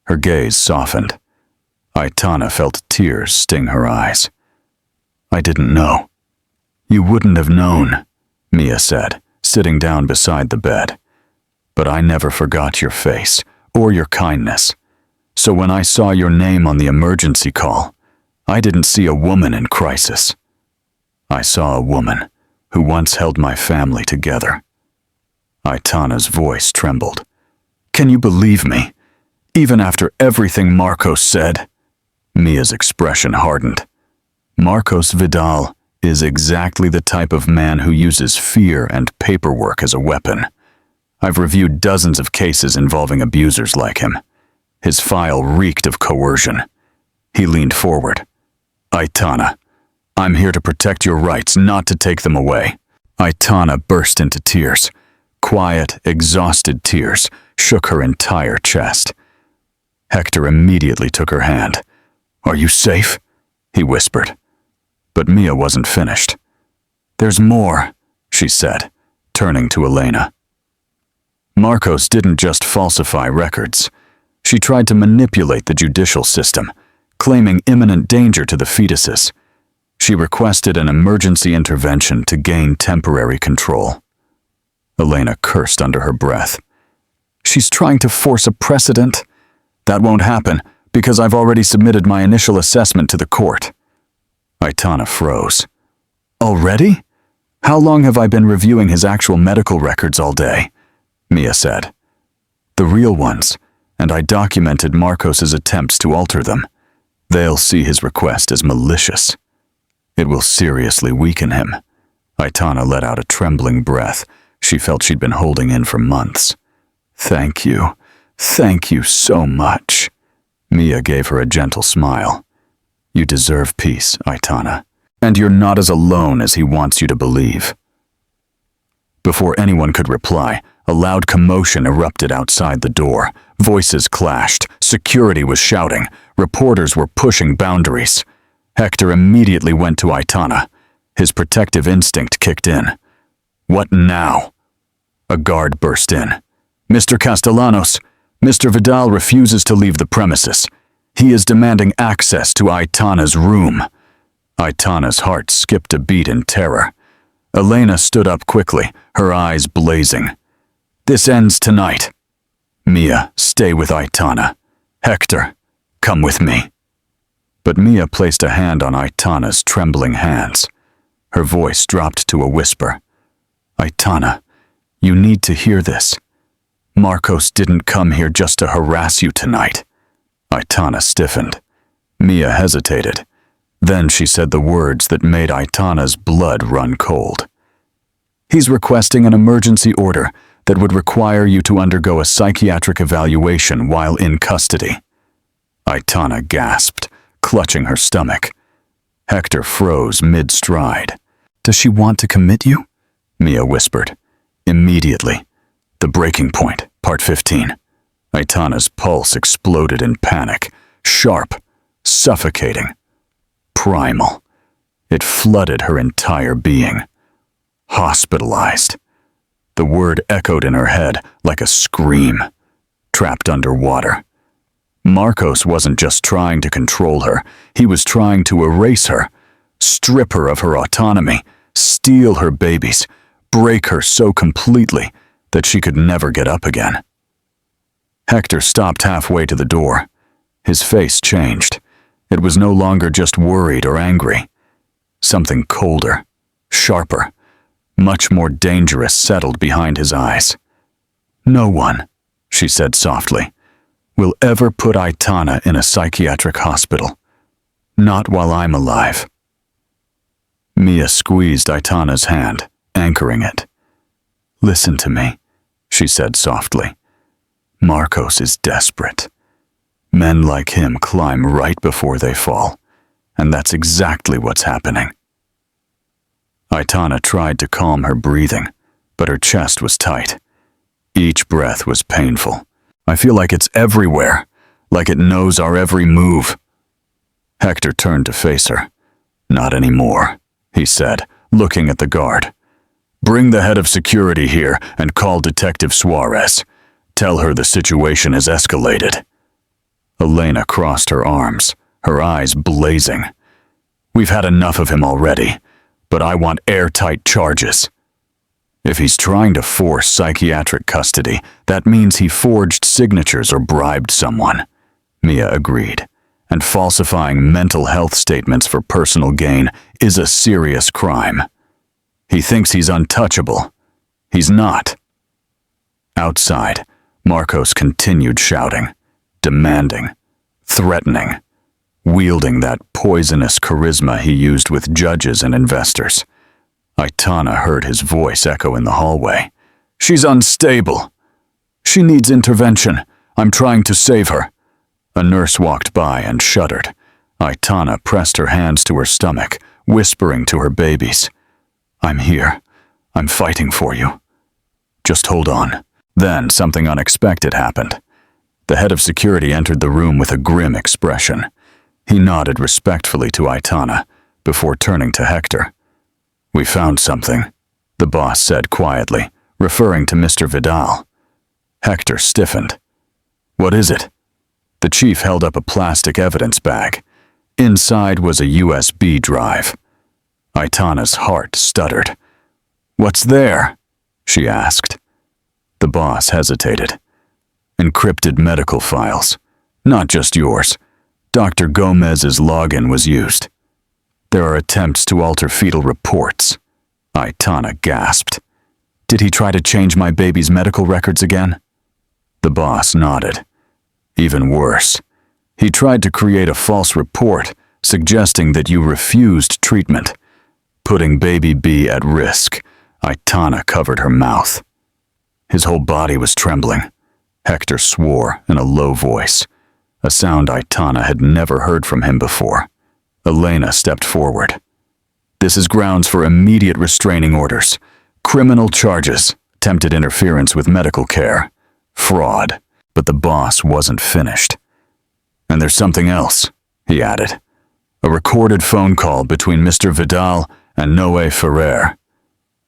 Her gaze softened. Aitana felt tears sting her eyes. "I didn't know." "You wouldn't have known," Mia said, sitting down beside the bed. "But I never forgot your face or your kindness. So when I saw your name on the emergency call, I didn't see a woman in crisis. I saw a woman who once held my family together." Aitana's voice trembled. "Can you believe me? Even after everything Marcos said?" Mia's expression hardened. "Marcos Vidal is exactly the type of man who uses fear and paperwork as a weapon. I've reviewed dozens of cases involving abusers like him. His file reeked of coercion." He leaned forward. "Aitana, I'm here to protect your rights, not to take them away." Aitana burst into tears. Quiet, exhausted tears shook her entire chest. Hector immediately took her hand. "Are you safe?" he whispered. But Mia wasn't finished. "There's more," she said, turning to Elena. "Marcos didn't just falsify records. She tried to manipulate the judicial system, claiming imminent danger to the fetuses. She requested an emergency intervention to gain temporary control." Elena cursed under her breath. "She's trying to force a precedent. That won't happen, because I've already submitted my initial assessment to the court." Aitana froze. "Already? How long have I been reviewing his actual medical records all day?" Mia said. "The real ones, and I documented Marcos's attempts to alter them. They'll see his request as malicious. It will seriously weaken him." Aitana let out a trembling breath she felt she'd been holding in for months. Thank you so much." Mia gave her a gentle smile. "You deserve peace, Aitana, and you're not as alone as he wants you to believe." Before anyone could reply, a loud commotion erupted outside the door. Voices clashed, security was shouting, reporters were pushing boundaries. Hector immediately went to Aitana. His protective instinct kicked in. "What now?" A guard burst in. "Mr. Castellanos, Mr. Vidal refuses to leave the premises. He is demanding access to Aitana's room." Aitana's heart skipped a beat in terror. Elena stood up quickly, her eyes blazing. "This ends tonight. Mia, stay with Aitana. Hector, come with me." But Mia placed a hand on Aitana's trembling hands. Her voice dropped to a whisper. "Aitana, you need to hear this. Marcos didn't come here just to harass you tonight." Aitana stiffened. Mia hesitated. Then she said the words that made Aitana's blood run cold. "He's requesting an emergency order that would require you to undergo a psychiatric evaluation while in custody." Aitana gasped, clutching her stomach. Hector froze mid-stride. "Does she want to commit you?" Mia whispered. "Immediately. The breaking point, part 15. Aitana's pulse exploded in panic, sharp, suffocating, primal. It flooded her entire being. Hospitalized. The word echoed in her head like a scream. Trapped underwater. Marcos wasn't just trying to control her, he was trying to erase her, strip her of her autonomy, steal her babies, break her so completely that she could never get up again. Hector stopped halfway to the door. His face changed. It was no longer just worried or angry. Something colder, sharper, much more dangerous settled behind his eyes. "No one," she said softly, "will ever put Aitana in a psychiatric hospital. Not while I'm alive." Mia squeezed Aitana's hand, anchoring it. "Listen to me," she said softly. "Marcos is desperate. Men like him climb right before they fall, and that's exactly what's happening." Aitana tried to calm her breathing, but her chest was tight. Each breath was painful. "I feel like it's everywhere, like it knows our every move." Hector turned to face her. "Not anymore," he said, looking at the guard. "Bring the head of security here and call Detective Suarez. Tell her the situation has escalated." Elena crossed her arms, her eyes blazing. "We've had enough of him already, but I want airtight charges." "If he's trying to force psychiatric custody, that means he forged signatures or bribed someone," Mia agreed. "And falsifying mental health statements for personal gain is a serious crime. He thinks he's untouchable. He's not." Outside, Marcos continued shouting, demanding, threatening, wielding that poisonous charisma he used with judges and investors. Aitana heard his voice echo in the hallway. "She's unstable. She needs intervention. I'm trying to save her." A nurse walked by and shuddered. Aitana pressed her hands to her stomach, whispering to her babies, "I'm here. I'm fighting for you. Just hold on." Then something unexpected happened. The head of security entered the room with a grim expression. He nodded respectfully to Aitana before turning to Hector. "We found something," the boss said quietly, referring to Mr. Vidal. Hector stiffened. "What is it?" The chief held up a plastic evidence bag. Inside was a USB drive. Aitana's heart stuttered. "What's there?" she asked. The boss hesitated. "Encrypted medical files. Not just yours. Dr. Gomez's login was used. There are attempts to alter fetal reports." Aitana gasped. "Did he try to change my baby's medical records again?" The boss nodded. "Even worse. He tried to create a false report suggesting that you refused treatment, putting baby B at risk." Aitana covered her mouth. His whole body was trembling. Hector swore in a low voice, a sound Aitana had never heard from him before. Elena stepped forward. "This is grounds for immediate restraining orders. Criminal charges, attempted interference with medical care, fraud." But the boss wasn't finished. "And there's something else," he added. "A recorded phone call between Mr. Vidal and Noé Ferrer.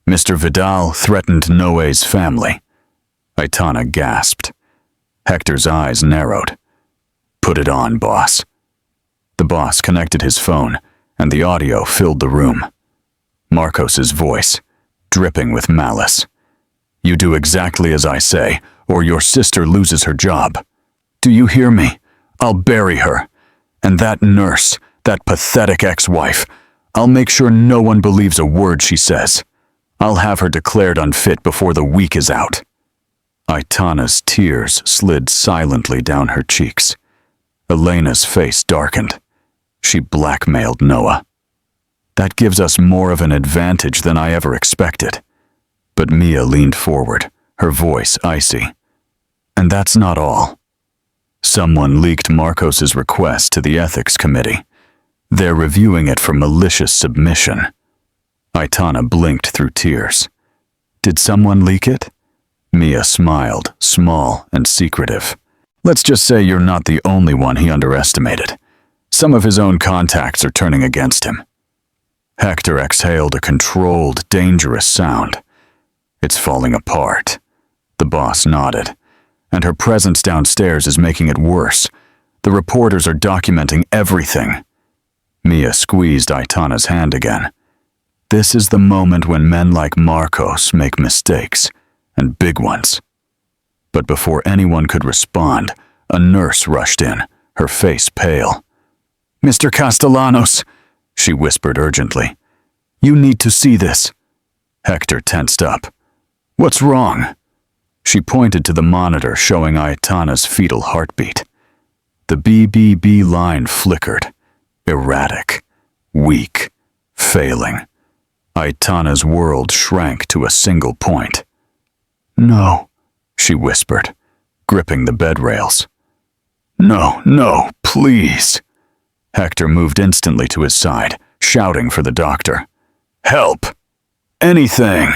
Mr. Vidal threatened Noé's family." Aitana gasped. Hector's eyes narrowed. "Put it on, boss." The boss connected his phone, and the audio filled the room. Marcos's voice, dripping with malice. "You do exactly as I say, or your sister loses her job. Do you hear me? I'll bury her. And that nurse, that pathetic ex-wife, I'll make sure no one believes a word she says. I'll have her declared unfit before the week is out." Aitana's tears slid silently down her cheeks. Elena's face darkened. She blackmailed Noah. "That gives us more of an advantage than I ever expected." But Mia leaned forward, her voice icy. "And that's not all. Someone leaked Marcos's request to the ethics committee. They're reviewing it for malicious submission." Aitana blinked through tears. "Did someone leak it?" Mia smiled, small and secretive. "Let's just say you're not the only one he underestimated. Some of his own contacts are turning against him." Hector exhaled a controlled, dangerous sound. "It's falling apart." The boss nodded. "And her presence downstairs is making it worse. The reporters are documenting everything." Mia squeezed Aitana's hand again. "This is the moment when men like Marcos make mistakes, and big ones." But before anyone could respond, a nurse rushed in, her face pale. "Mr. Castellanos," she whispered urgently. "You need to see this." Hector tensed up. "What's wrong?" She pointed to the monitor showing Aitana's fetal heartbeat. The BBB line flickered, erratic, weak, failing. Aitana's world shrank to a single point. "No," she whispered, gripping the bed rails. "No, no, please." Hector moved instantly to his side, shouting for the doctor. "Help! Anything!"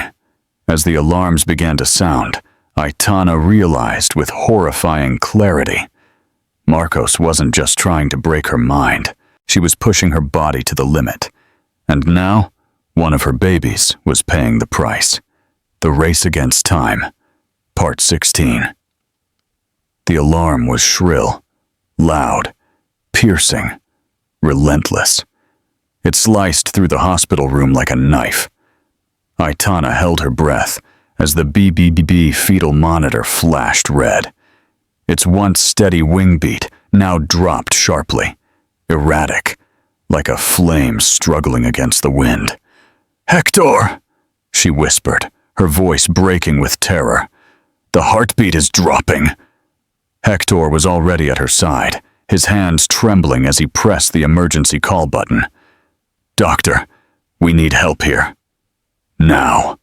As the alarms began to sound, Aitana realized with horrifying clarity. Marcos wasn't just trying to break her mind. She was pushing her body to the limit. And now, one of her babies was paying the price. The Race Against Time, Part 16. The alarm was shrill, loud, piercing, relentless. It sliced through the hospital room like a knife. Aitana held her breath as the BBB fetal monitor flashed red. Its once steady wing beat now dropped sharply, erratic, like a flame struggling against the wind. "Hector!" she whispered, her voice breaking with terror. "The heartbeat is dropping." Hector was already at her side, his hands trembling as he pressed the emergency call button. "Doctor, we need help here. Now."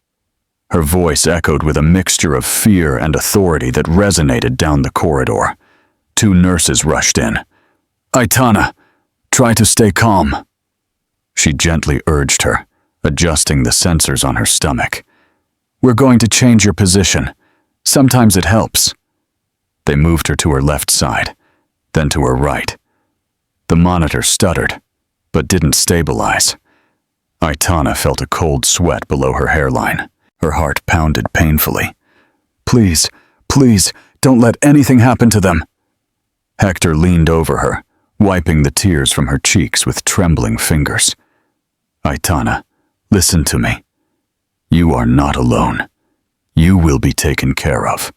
Her voice echoed with a mixture of fear and authority that resonated down the corridor. Two nurses rushed in. "Aitana, try to stay calm." She gently urged her, adjusting the sensors on her stomach. "We're going to change your position. Sometimes it helps." They moved her to her left side, then to her right. The monitor stuttered, but didn't stabilize. Aitana felt a cold sweat below her hairline. Her heart pounded painfully. "Please, please, don't let anything happen to them." Hector leaned over her, wiping the tears from her cheeks with trembling fingers. "Aitana, listen to me. You are not alone. You will be taken care of."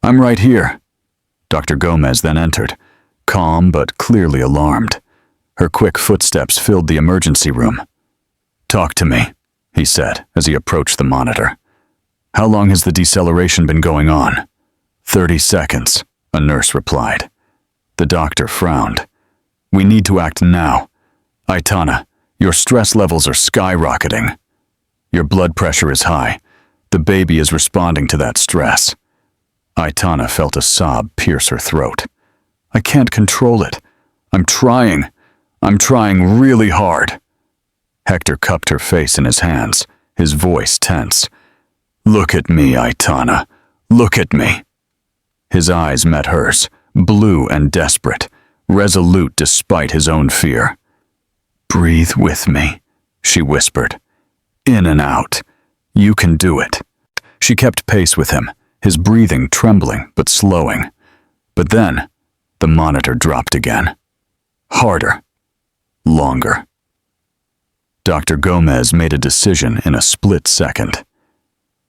"I'm right here." Dr. Gomez then entered, calm but clearly alarmed. Her quick footsteps filled the emergency room. "Talk to me," he said as he approached the monitor. "How long has the deceleration been going on?" 30 seconds, a nurse replied. The doctor frowned. "We need to act now. Aitana, your stress levels are skyrocketing. Your blood pressure is high. The baby is responding to that stress." Aitana felt a sob pierce her throat. "I can't control it. I'm trying. I'm trying really hard." Hector cupped her face in his hands, his voice tense. "Look at me, Aitana. Look at me." His eyes met hers, blue and desperate, resolute despite his own fear. "Breathe with me," she whispered. "In and out. You can do it." She kept pace with him, his breathing trembling but slowing. But then, the monitor dropped again. Harder. Longer. Dr. Gomez made a decision in a split second.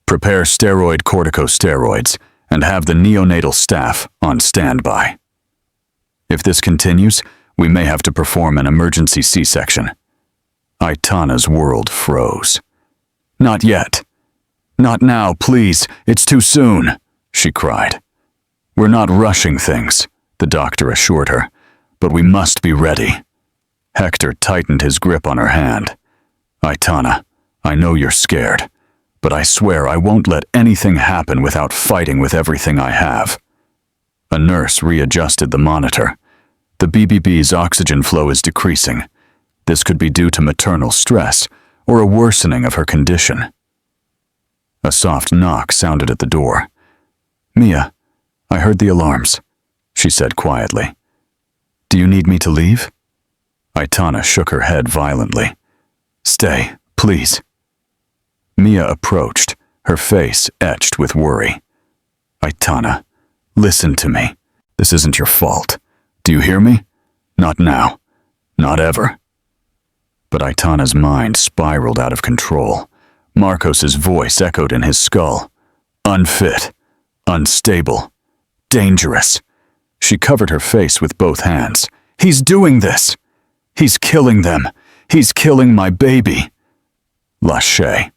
Prepare steroid corticosteroids and have the neonatal staff on standby. If this continues, we may have to perform an emergency C-section. Aitana's world froze. Not yet. Not now, please. It's too soon, she cried. We're not rushing things, the doctor assured her, but we must be ready. Hector tightened his grip on her hand. Aitana, I know you're scared, but I swear I won't let anything happen without fighting with everything I have. A nurse readjusted the monitor. The BBB's oxygen flow is decreasing. This could be due to maternal stress or a worsening of her condition. A soft knock sounded at the door. Mia, I heard the alarms, she said quietly. Do you need me to leave? Aitana shook her head violently. Stay, please. Mia approached, her face etched with worry. Aitana, listen to me. This isn't your fault. Do you hear me? Not now. Not ever. But Aitana's mind spiraled out of control. Marcos's voice echoed in his skull. Unfit. Unstable. Dangerous. She covered her face with both hands. He's doing this. He's killing them. He's killing my baby. Lâché.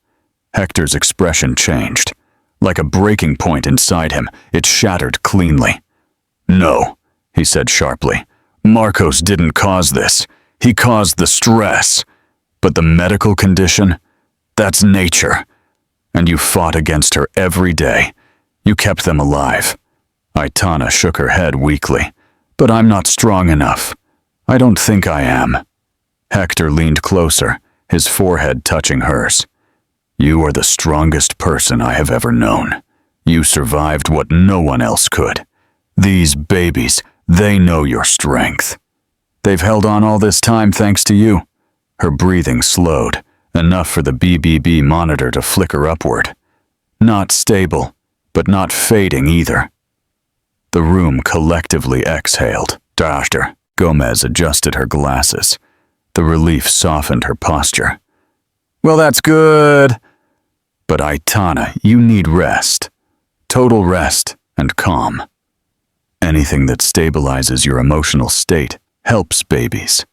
Hector's expression changed. Like a breaking point inside him, it shattered cleanly. No, he said sharply. Marcos didn't cause this. He caused the stress. But the medical condition? That's nature. And you fought against her every day. You kept them alive. Aitana shook her head weakly. But I'm not strong enough. I don't think I am. Hector leaned closer, his forehead touching hers. You are the strongest person I have ever known. You survived what no one else could. These babies, they know your strength. They've held on all this time thanks to you. Her breathing slowed, enough for the BBB monitor to flicker upward. Not stable, but not fading either. The room collectively exhaled. Dr. Gomez adjusted her glasses. The relief softened her posture. Well, that's good. But Aitana, you need rest. Total rest and calm. Anything that stabilizes your emotional state helps babies.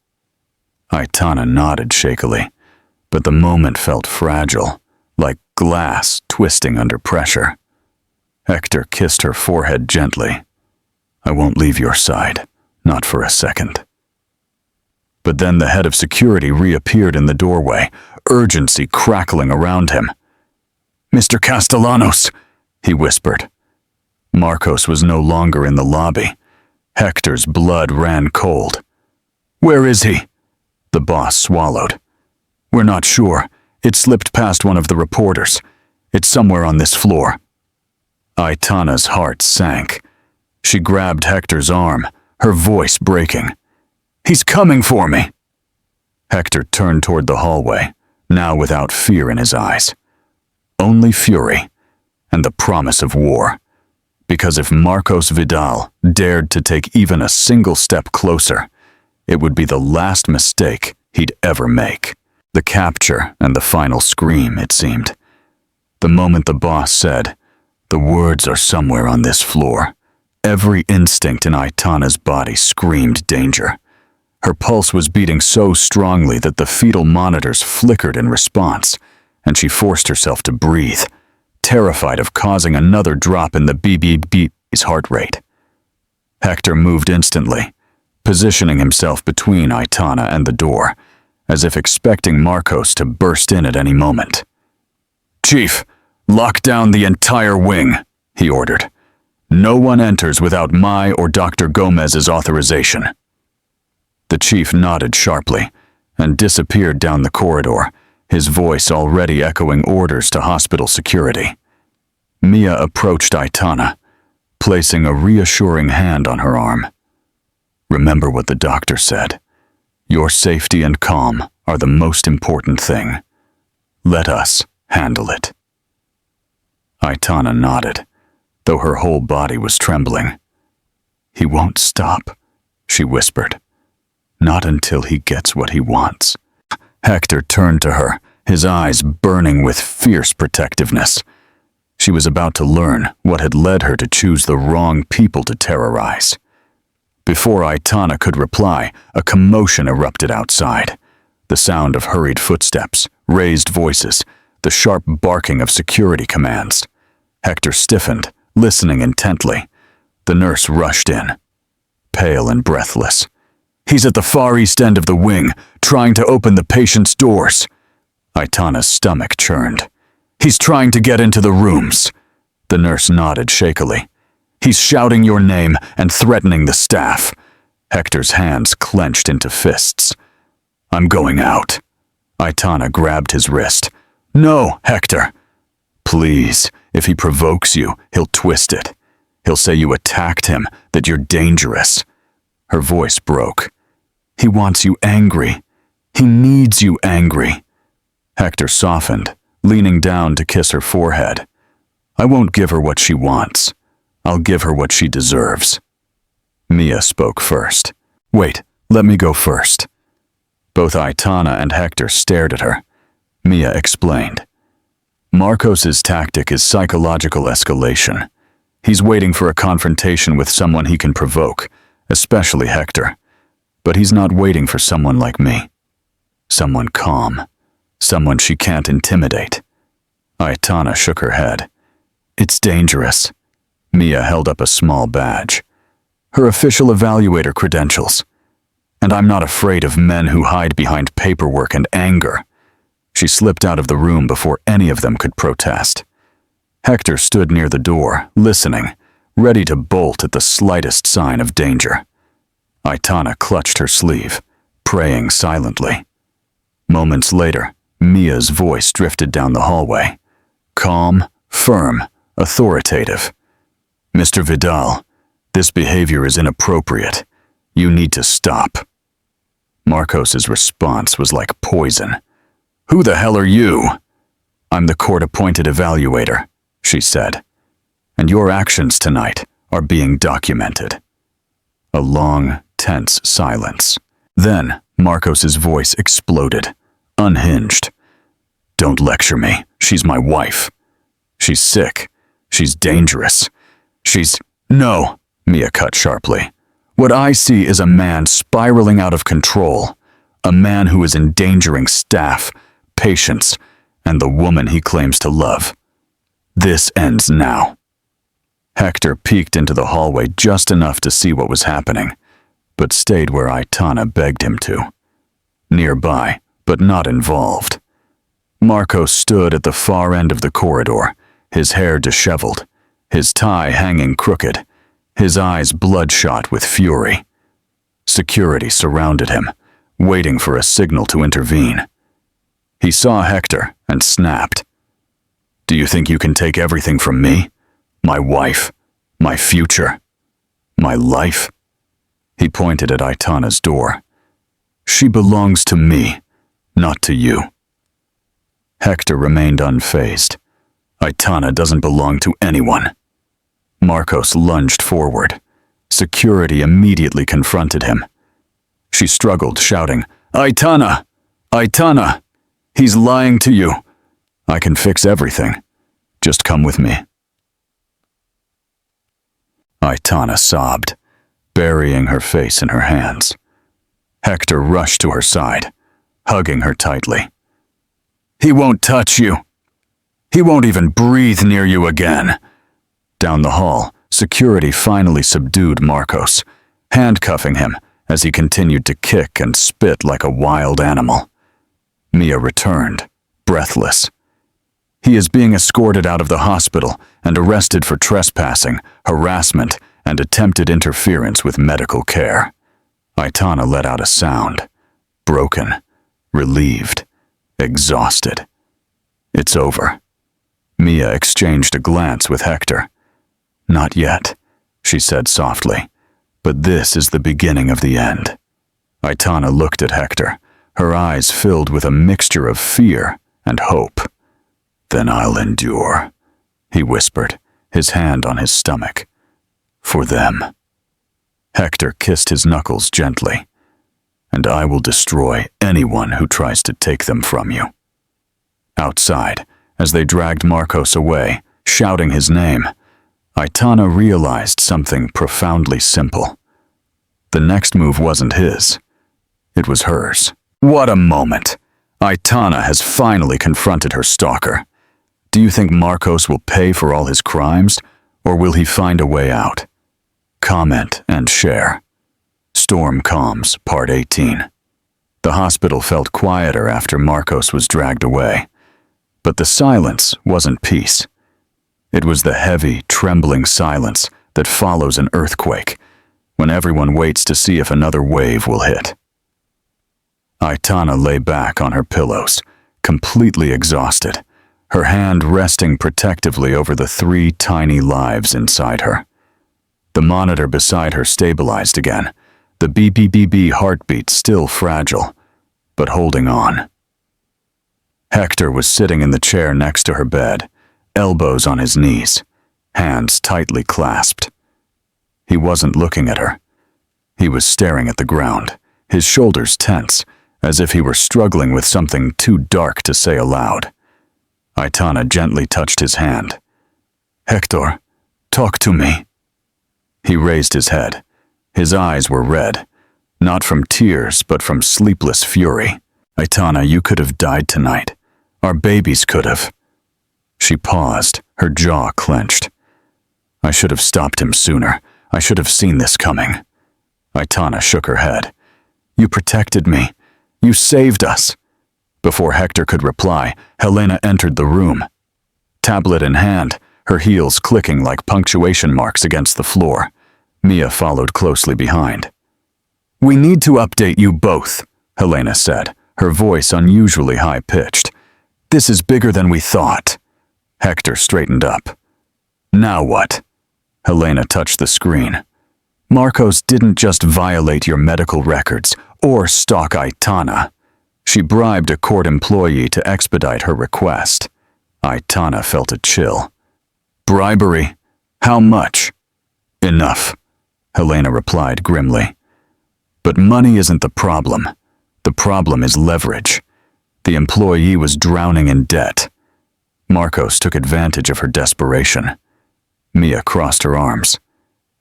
Aitana nodded shakily, but the moment felt fragile, like glass twisting under pressure. Hector kissed her forehead gently. I won't leave your side, not for a second. But then the head of security reappeared in the doorway, urgency crackling around him. Mr. Castellanos, he whispered. Marcos was no longer in the lobby. Hector's blood ran cold. Where is he? The boss swallowed. We're not sure. It slipped past one of the reporters. It's somewhere on this floor. Aitana's heart sank. She grabbed Hector's arm, her voice breaking. He's coming for me! Hector turned toward the hallway, now without fear in his eyes. Only fury, and the promise of war. Because if Marcos Vidal dared to take even a single step closer, it would be the last mistake he'd ever make. The capture and the final scream, it seemed. The moment the boss said, "The words are somewhere on this floor," every instinct in Aitana's body screamed danger. Her pulse was beating so strongly that the fetal monitors flickered in response, and she forced herself to breathe, terrified of causing another drop in the BBB's heart rate. Hector moved instantly, positioning himself between Aitana and the door, as if expecting Marcos to burst in at any moment. "Chief, lock down the entire wing," he ordered. "No one enters without my or Dr. Gomez's authorization." The chief nodded sharply and disappeared down the corridor, his voice already echoing orders to hospital security. Mia approached Aitana, placing a reassuring hand on her arm. "Remember what the doctor said. Your safety and calm are the most important thing. Let us handle it." Aitana nodded, though her whole body was trembling. "He won't stop," she whispered. "Not until he gets what he wants." Hector turned to her, his eyes burning with fierce protectiveness. She was about to learn what had led her to choose the wrong people to terrorize. Before Aitana could reply, a commotion erupted outside. The sound of hurried footsteps, raised voices, the sharp barking of security commands. Hector stiffened, listening intently. The nurse rushed in, pale and breathless. "He's at the far east end of the wing, trying to open the patient's doors." Aitana's stomach churned. "He's trying to get into the rooms." The nurse nodded shakily. "He's shouting your name and threatening the staff." Hector's hands clenched into fists. "I'm going out." Aitana grabbed his wrist. "No, Hector." "Please, if he provokes you, he'll twist it. He'll say you attacked him, that you're dangerous." Her voice broke. "He wants you angry. He needs you angry." Hector softened, leaning down to kiss her forehead. "I won't give her what she wants. I'll give her what she deserves." Mia spoke first. "Wait, let me go first." Both Aitana and Hector stared at her. Mia explained. "Marcos's tactic is psychological escalation. He's waiting for a confrontation with someone he can provoke, especially Hector. But he's not waiting for someone like me. Someone calm. Someone she can't intimidate." Aitana shook her head. "It's dangerous." Mia held up a small badge. "Her official evaluator credentials. And I'm not afraid of men who hide behind paperwork and anger." She slipped out of the room before any of them could protest. Hector stood near the door, listening, ready to bolt at the slightest sign of danger. Aitana clutched her sleeve, praying silently. Moments later, Mia's voice drifted down the hallway. Calm, firm, authoritative. "Mr. Vidal, this behavior is inappropriate. You need to stop." Marcos's response was like poison. "Who the hell are you?" "I'm the court-appointed evaluator," she said. "And your actions tonight are being documented." A long, tense silence. Then Marcos's voice exploded, unhinged. "Don't lecture me. She's my wife. She's sick. She's dangerous. She's—" "No," Mia cut sharply. "What I see is a man spiraling out of control. A man who is endangering staff, patients, and the woman he claims to love. This ends now." Hector peeked into the hallway just enough to see what was happening, but stayed where Aitana begged him to. Nearby, but not involved. Marcos stood at the far end of the corridor, his hair disheveled, his tie hanging crooked, his eyes bloodshot with fury. Security surrounded him, waiting for a signal to intervene. He saw Hector and snapped. "Do you think you can take everything from me? My wife, my future, my life?" He pointed at Aitana's door. "She belongs to me, not to you." Hector remained unfazed. "Aitana doesn't belong to anyone." Marcos lunged forward. Security immediately confronted him. She struggled, shouting, "Aitana! Aitana! He's lying to you. I can fix everything. Just come with me." Aitana sobbed, burying her face in her hands. Hector rushed to her side, hugging her tightly. "He won't touch you. He won't even breathe near you again." Down the hall, security finally subdued Marcos, handcuffing him as he continued to kick and spit like a wild animal. Mia returned, breathless. "He is being escorted out of the hospital and arrested for trespassing, harassment, and attempted interference with medical care." Aitana let out a sound, broken, relieved, exhausted. "It's over." Mia exchanged a glance with Hector. "Not yet," she said softly, "but this is the beginning of the end." Aitana looked at Hector, her eyes filled with a mixture of fear and hope. "Then I'll endure," he whispered, his hand on his stomach. "For them." Hector kissed his knuckles gently. "And I will destroy anyone who tries to take them from you." Outside, as they dragged Marcos away, shouting his name, Aitana realized something profoundly simple. The next move wasn't his. It was hers. What a moment! Aitana has finally confronted her stalker. Do you think Marcos will pay for all his crimes, or will he find a way out? Comment and share. Storm Calms, Part 18. The hospital felt quieter after Marcos was dragged away. But the silence wasn't peace. It was the heavy, trembling silence that follows an earthquake, when everyone waits to see if another wave will hit. Aitana lay back on her pillows, completely exhausted, her hand resting protectively over the 3 tiny lives inside her. The monitor beside her stabilized again, the beep-beep-beep heartbeat still fragile, but holding on. Hector was sitting in the chair next to her bed, elbows on his knees, hands tightly clasped. He wasn't looking at her. He was staring at the ground, his shoulders tense, as if he were struggling with something too dark to say aloud. Aitana gently touched his hand. "Hector, talk to me." He raised his head. His eyes were red, not from tears, but from sleepless fury. "Aitana, you could have died tonight. Our babies could have." She paused, her jaw clenched. "I should have stopped him sooner. I should have seen this coming." Aitana shook her head. "You protected me. You saved us." Before Hector could reply, Helena entered the room. Tablet in hand, her heels clicking like punctuation marks against the floor. Mia followed closely behind. "We need to update you both," Helena said, her voice unusually high-pitched. "This is bigger than we thought." Hector straightened up. "Now what?" Helena touched the screen. "Marcos didn't just violate your medical records or stalk Aitana. She bribed a court employee to expedite her request." Aitana felt a chill. "Bribery? How much?" "Enough," Helena replied grimly. "But money isn't the problem. The problem is leverage. The employee was drowning in debt. Marcos took advantage of her desperation." Mia crossed her arms.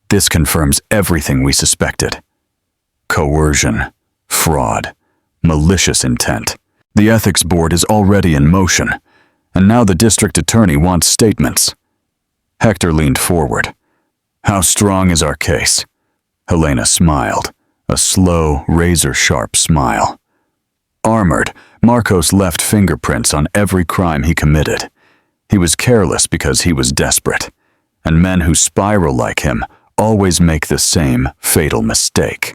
"This confirms everything we suspected. Coercion, fraud, malicious intent. The ethics board is already in motion, and now the district attorney wants statements." Hector leaned forward. "How strong is our case?" Helena smiled, a slow, razor-sharp smile. "Armored, Marcos left fingerprints on every crime he committed. He was careless because he was desperate, and men who spiral like him always make the same fatal mistake."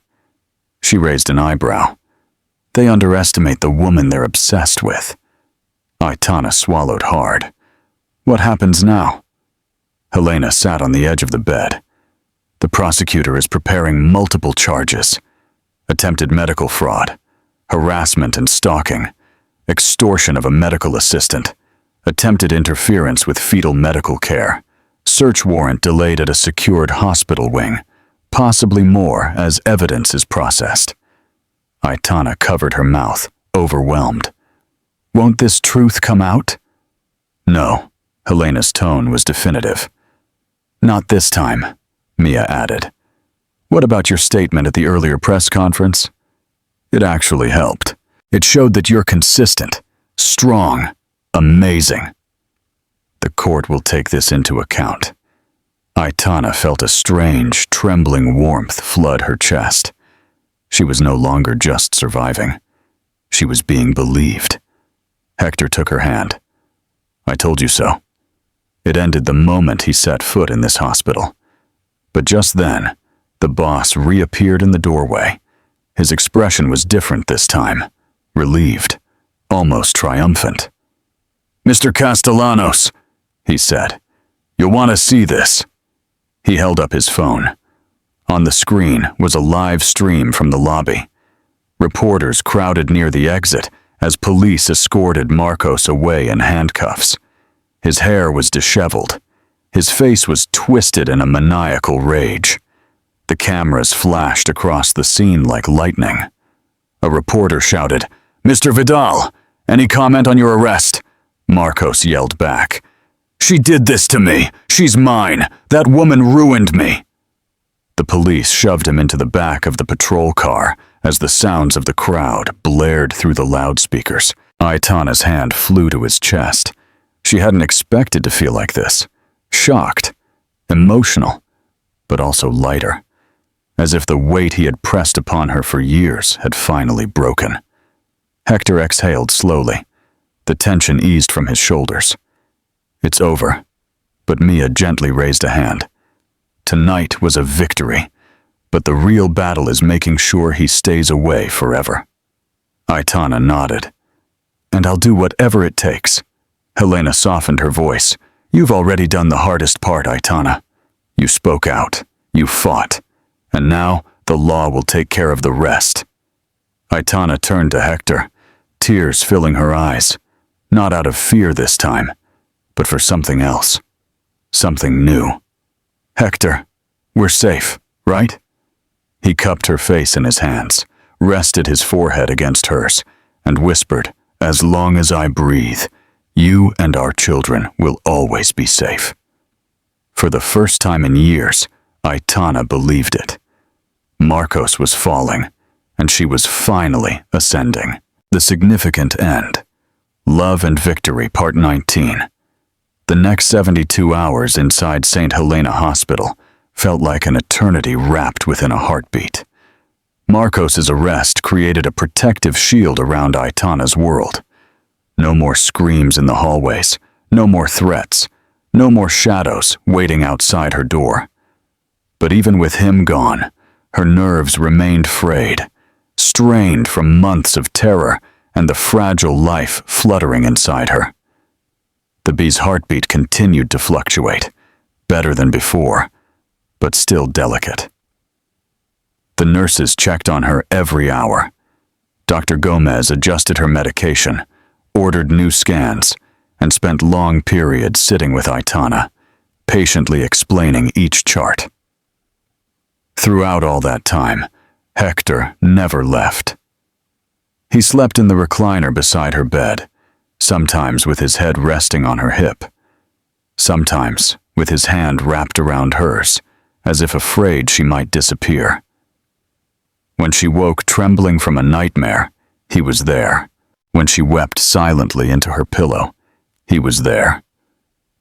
She raised an eyebrow. "They underestimate the woman they're obsessed with." Aitana swallowed hard. "What happens now?" Helena sat on the edge of the bed. "The prosecutor is preparing multiple charges. Attempted medical fraud, harassment and stalking, extortion of a medical assistant, attempted interference with fetal medical care, search warrant delayed at a secured hospital wing, possibly more as evidence is processed." Aitana covered her mouth, overwhelmed. "Won't this truth come out?" "No," Helena's tone was definitive. "Not this time," Mia added. "What about your statement at the earlier press conference?" "It actually helped. It showed that you're consistent, strong, amazing." "The court will take this into account." Aitana felt a strange, trembling warmth flood her chest. She was no longer just surviving. She was being believed. Hector took her hand. "I told you so." It ended the moment he set foot in this hospital. But just then, the boss reappeared in the doorway. His expression was different this time, relieved, almost triumphant. "Mr. Castellanos," he said, "you'll want to see this." He held up his phone. On the screen was a live stream from the lobby. Reporters crowded near the exit as police escorted Marcos away in handcuffs. His hair was disheveled. His face was twisted in a maniacal rage. The cameras flashed across the scene like lightning. A reporter shouted, "Mr. Vidal, any comment on your arrest?" Marcos yelled back, She did this to me. She's mine. That woman ruined me. The police shoved him into the back of the patrol car as the sounds of the crowd blared through the loudspeakers. Aitana's hand flew to his chest. She hadn't expected to feel like this. Shocked, emotional, but also lighter, as if the weight he had pressed upon her for years had finally broken. Hector exhaled slowly. The tension eased from his shoulders. It's over, but Mia gently raised a hand. Tonight was a victory, but the real battle is making sure he stays away forever. Aitana nodded. And I'll do whatever it takes. Helena softened her voice. You've already done the hardest part, Aitana. You spoke out. You fought. And now the law will take care of the rest. Aitana turned to Hector, tears filling her eyes. Not out of fear this time, but for something else. Something new. Hector, we're safe, right? He cupped her face in his hands, rested his forehead against hers, and whispered, as long as I breathe, you and our children will always be safe. For the first time in years, Aitana believed it. Marcos was falling, and she was finally ascending. The significant end. Love and Victory, Part 19. The next 72 hours inside St. Helena Hospital felt like an eternity wrapped within a heartbeat. Marcos's arrest created a protective shield around Aitana's world. No more screams in the hallways, no more threats, no more shadows waiting outside her door. But even with him gone, her nerves remained frayed, strained from months of terror and the fragile life fluttering inside her. The bee's heartbeat continued to fluctuate, better than before, but still delicate. The nurses checked on her every hour. Dr. Gomez adjusted her medication, ordered new scans, and spent long periods sitting with Aitana, patiently explaining each chart. Throughout all that time, Hector never left. He slept in the recliner beside her bed, sometimes with his head resting on her hip, sometimes with his hand wrapped around hers, as if afraid she might disappear. When she woke trembling from a nightmare, he was there. When she wept silently into her pillow, he was there.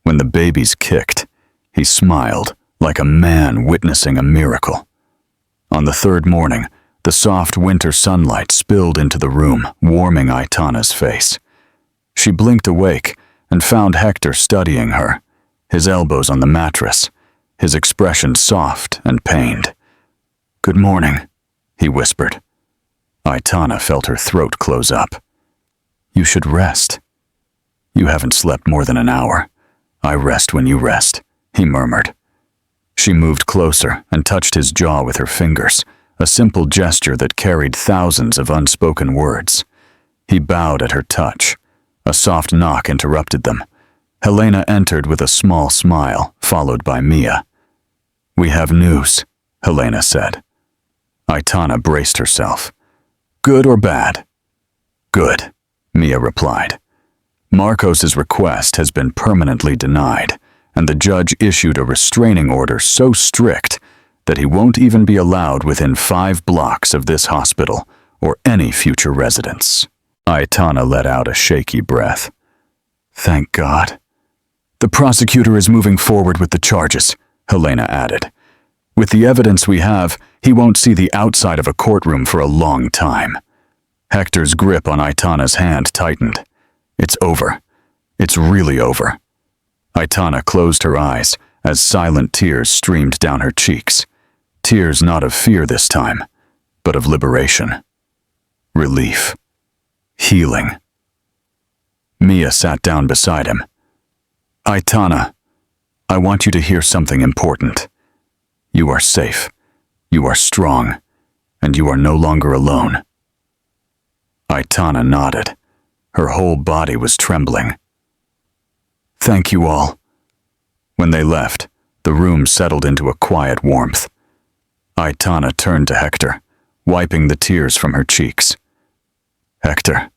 When the babies kicked, he smiled like a man witnessing a miracle. On the third morning, the soft winter sunlight spilled into the room, warming Aitana's face. She blinked awake and found Hector studying her, his elbows on the mattress, his expression soft and pained. "Good morning," he whispered. Aitana felt her throat close up. "You should rest." "You haven't slept more than an hour. I rest when you rest," he murmured. She moved closer and touched his jaw with her fingers, a simple gesture that carried thousands of unspoken words. He bowed at her touch. A soft knock interrupted them. Helena entered with a small smile, followed by Mia. "We have news," Helena said. Aitana braced herself. "Good or bad?" "Good," Mia replied. Marcos's request has been permanently denied, and the judge issued a restraining order so strict that he won't even be allowed within 5 blocks of this hospital or any future residents. Aitana let out a shaky breath. "Thank God." "The prosecutor is moving forward with the charges," Helena added. "With the evidence we have, he won't see the outside of a courtroom for a long time." Hector's grip on Aitana's hand tightened. "It's over. It's really over." Aitana closed her eyes as silent tears streamed down her cheeks. Tears not of fear this time, but of liberation. Relief. Healing. Mia sat down beside him. "Aitana, I want you to hear something important. You are safe. You are strong. And you are no longer alone." Aitana nodded. Her whole body was trembling. "Thank you all." When they left, the room settled into a quiet warmth. Aitana turned to Hector, wiping the tears from her cheeks. "Hector,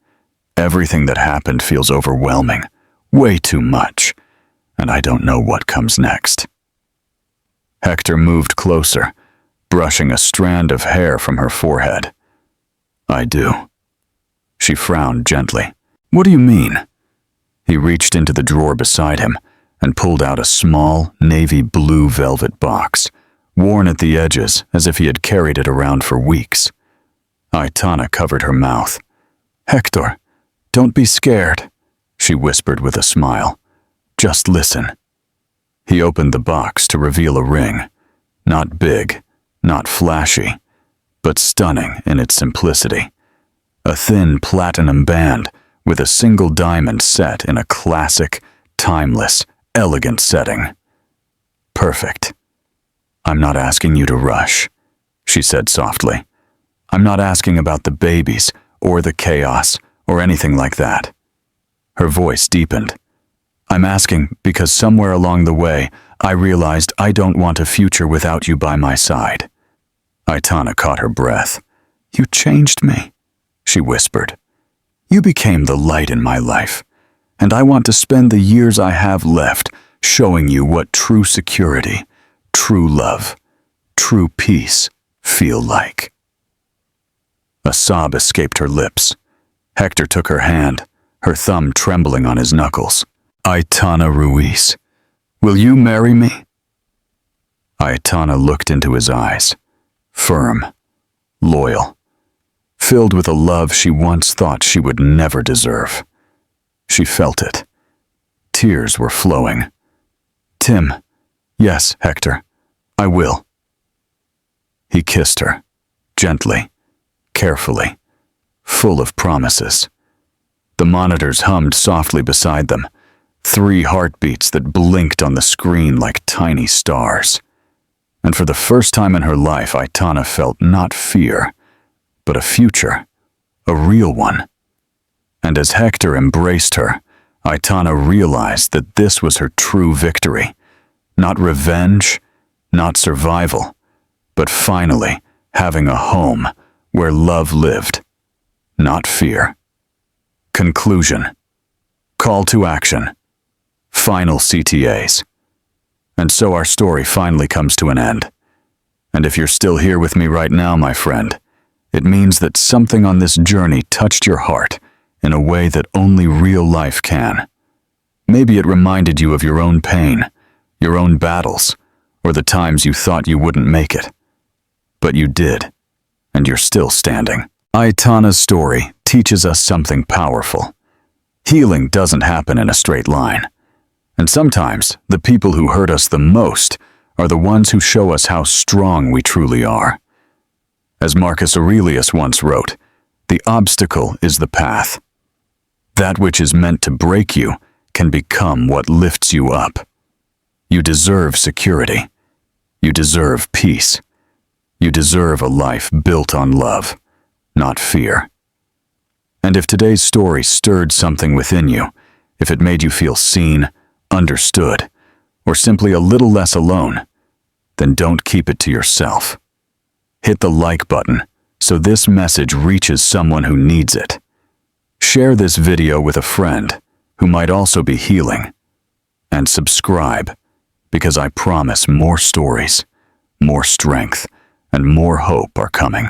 everything that happened feels overwhelming. Way too much. and I don't know what comes next." Hector moved closer, brushing a strand of hair from her forehead. "I do." She frowned gently. "What do you mean?" He reached into the drawer beside him and pulled out a small, navy blue velvet box, worn at the edges as if he had carried it around for weeks. Aitana covered her mouth. "Hector, don't be scared," she whispered with a smile. "Just listen." He opened the box to reveal a ring, not big, not flashy, but stunning in its simplicity. A thin platinum band with a single diamond set in a classic, timeless, elegant setting. "Perfect. I'm not asking you to rush," she said softly. "I'm not asking about the babies or the chaos or anything like that." Her voice deepened. "I'm asking because somewhere along the way, I realized I don't want a future without you by my side." Aitana caught her breath. "You changed me," she whispered. "You became the light in my life, and I want to spend the years I have left showing you what true security, true love, true peace feel like." A sob escaped her lips. Hector took her hand, her thumb trembling on his knuckles. "Aitana Ruiz, will you marry me?" Aitana looked into his eyes, firm, loyal, filled with a love she once thought she would never deserve. She felt it. Tears were flowing. "Tim, yes, Hector, I will." He kissed her, gently, carefully, full of promises. The monitors hummed softly beside them, 3 heartbeats that blinked on the screen like tiny stars. And for the first time in her life, Aitana felt not fear, but a future, a real one. And as Hector embraced her, Aitana realized that this was her true victory. Not revenge, not survival, but finally having a home where love lived, not fear. Conclusion. Call to action. Final CTAs. And so our story finally comes to an end. And if you're still here with me right now, my friend, it means that something on this journey touched your heart in a way that only real life can. Maybe it reminded you of your own pain, your own battles, or the times you thought you wouldn't make it. But you did, and you're still standing. Aitana's story teaches us something powerful. Healing doesn't happen in a straight line. And sometimes the people who hurt us the most are the ones who show us how strong we truly are. As Marcus Aurelius once wrote, "The obstacle is the path. That which is meant to break you can become what lifts you up." You deserve security. You deserve peace. You deserve a life built on love, not fear. And if today's story stirred something within you, if it made you feel seen, understood, or simply a little less alone, then don't keep it to yourself. Hit the like button so this message reaches someone who needs it. Share this video with a friend who might also be healing. And subscribe, because I promise more stories, more strength, and more hope are coming.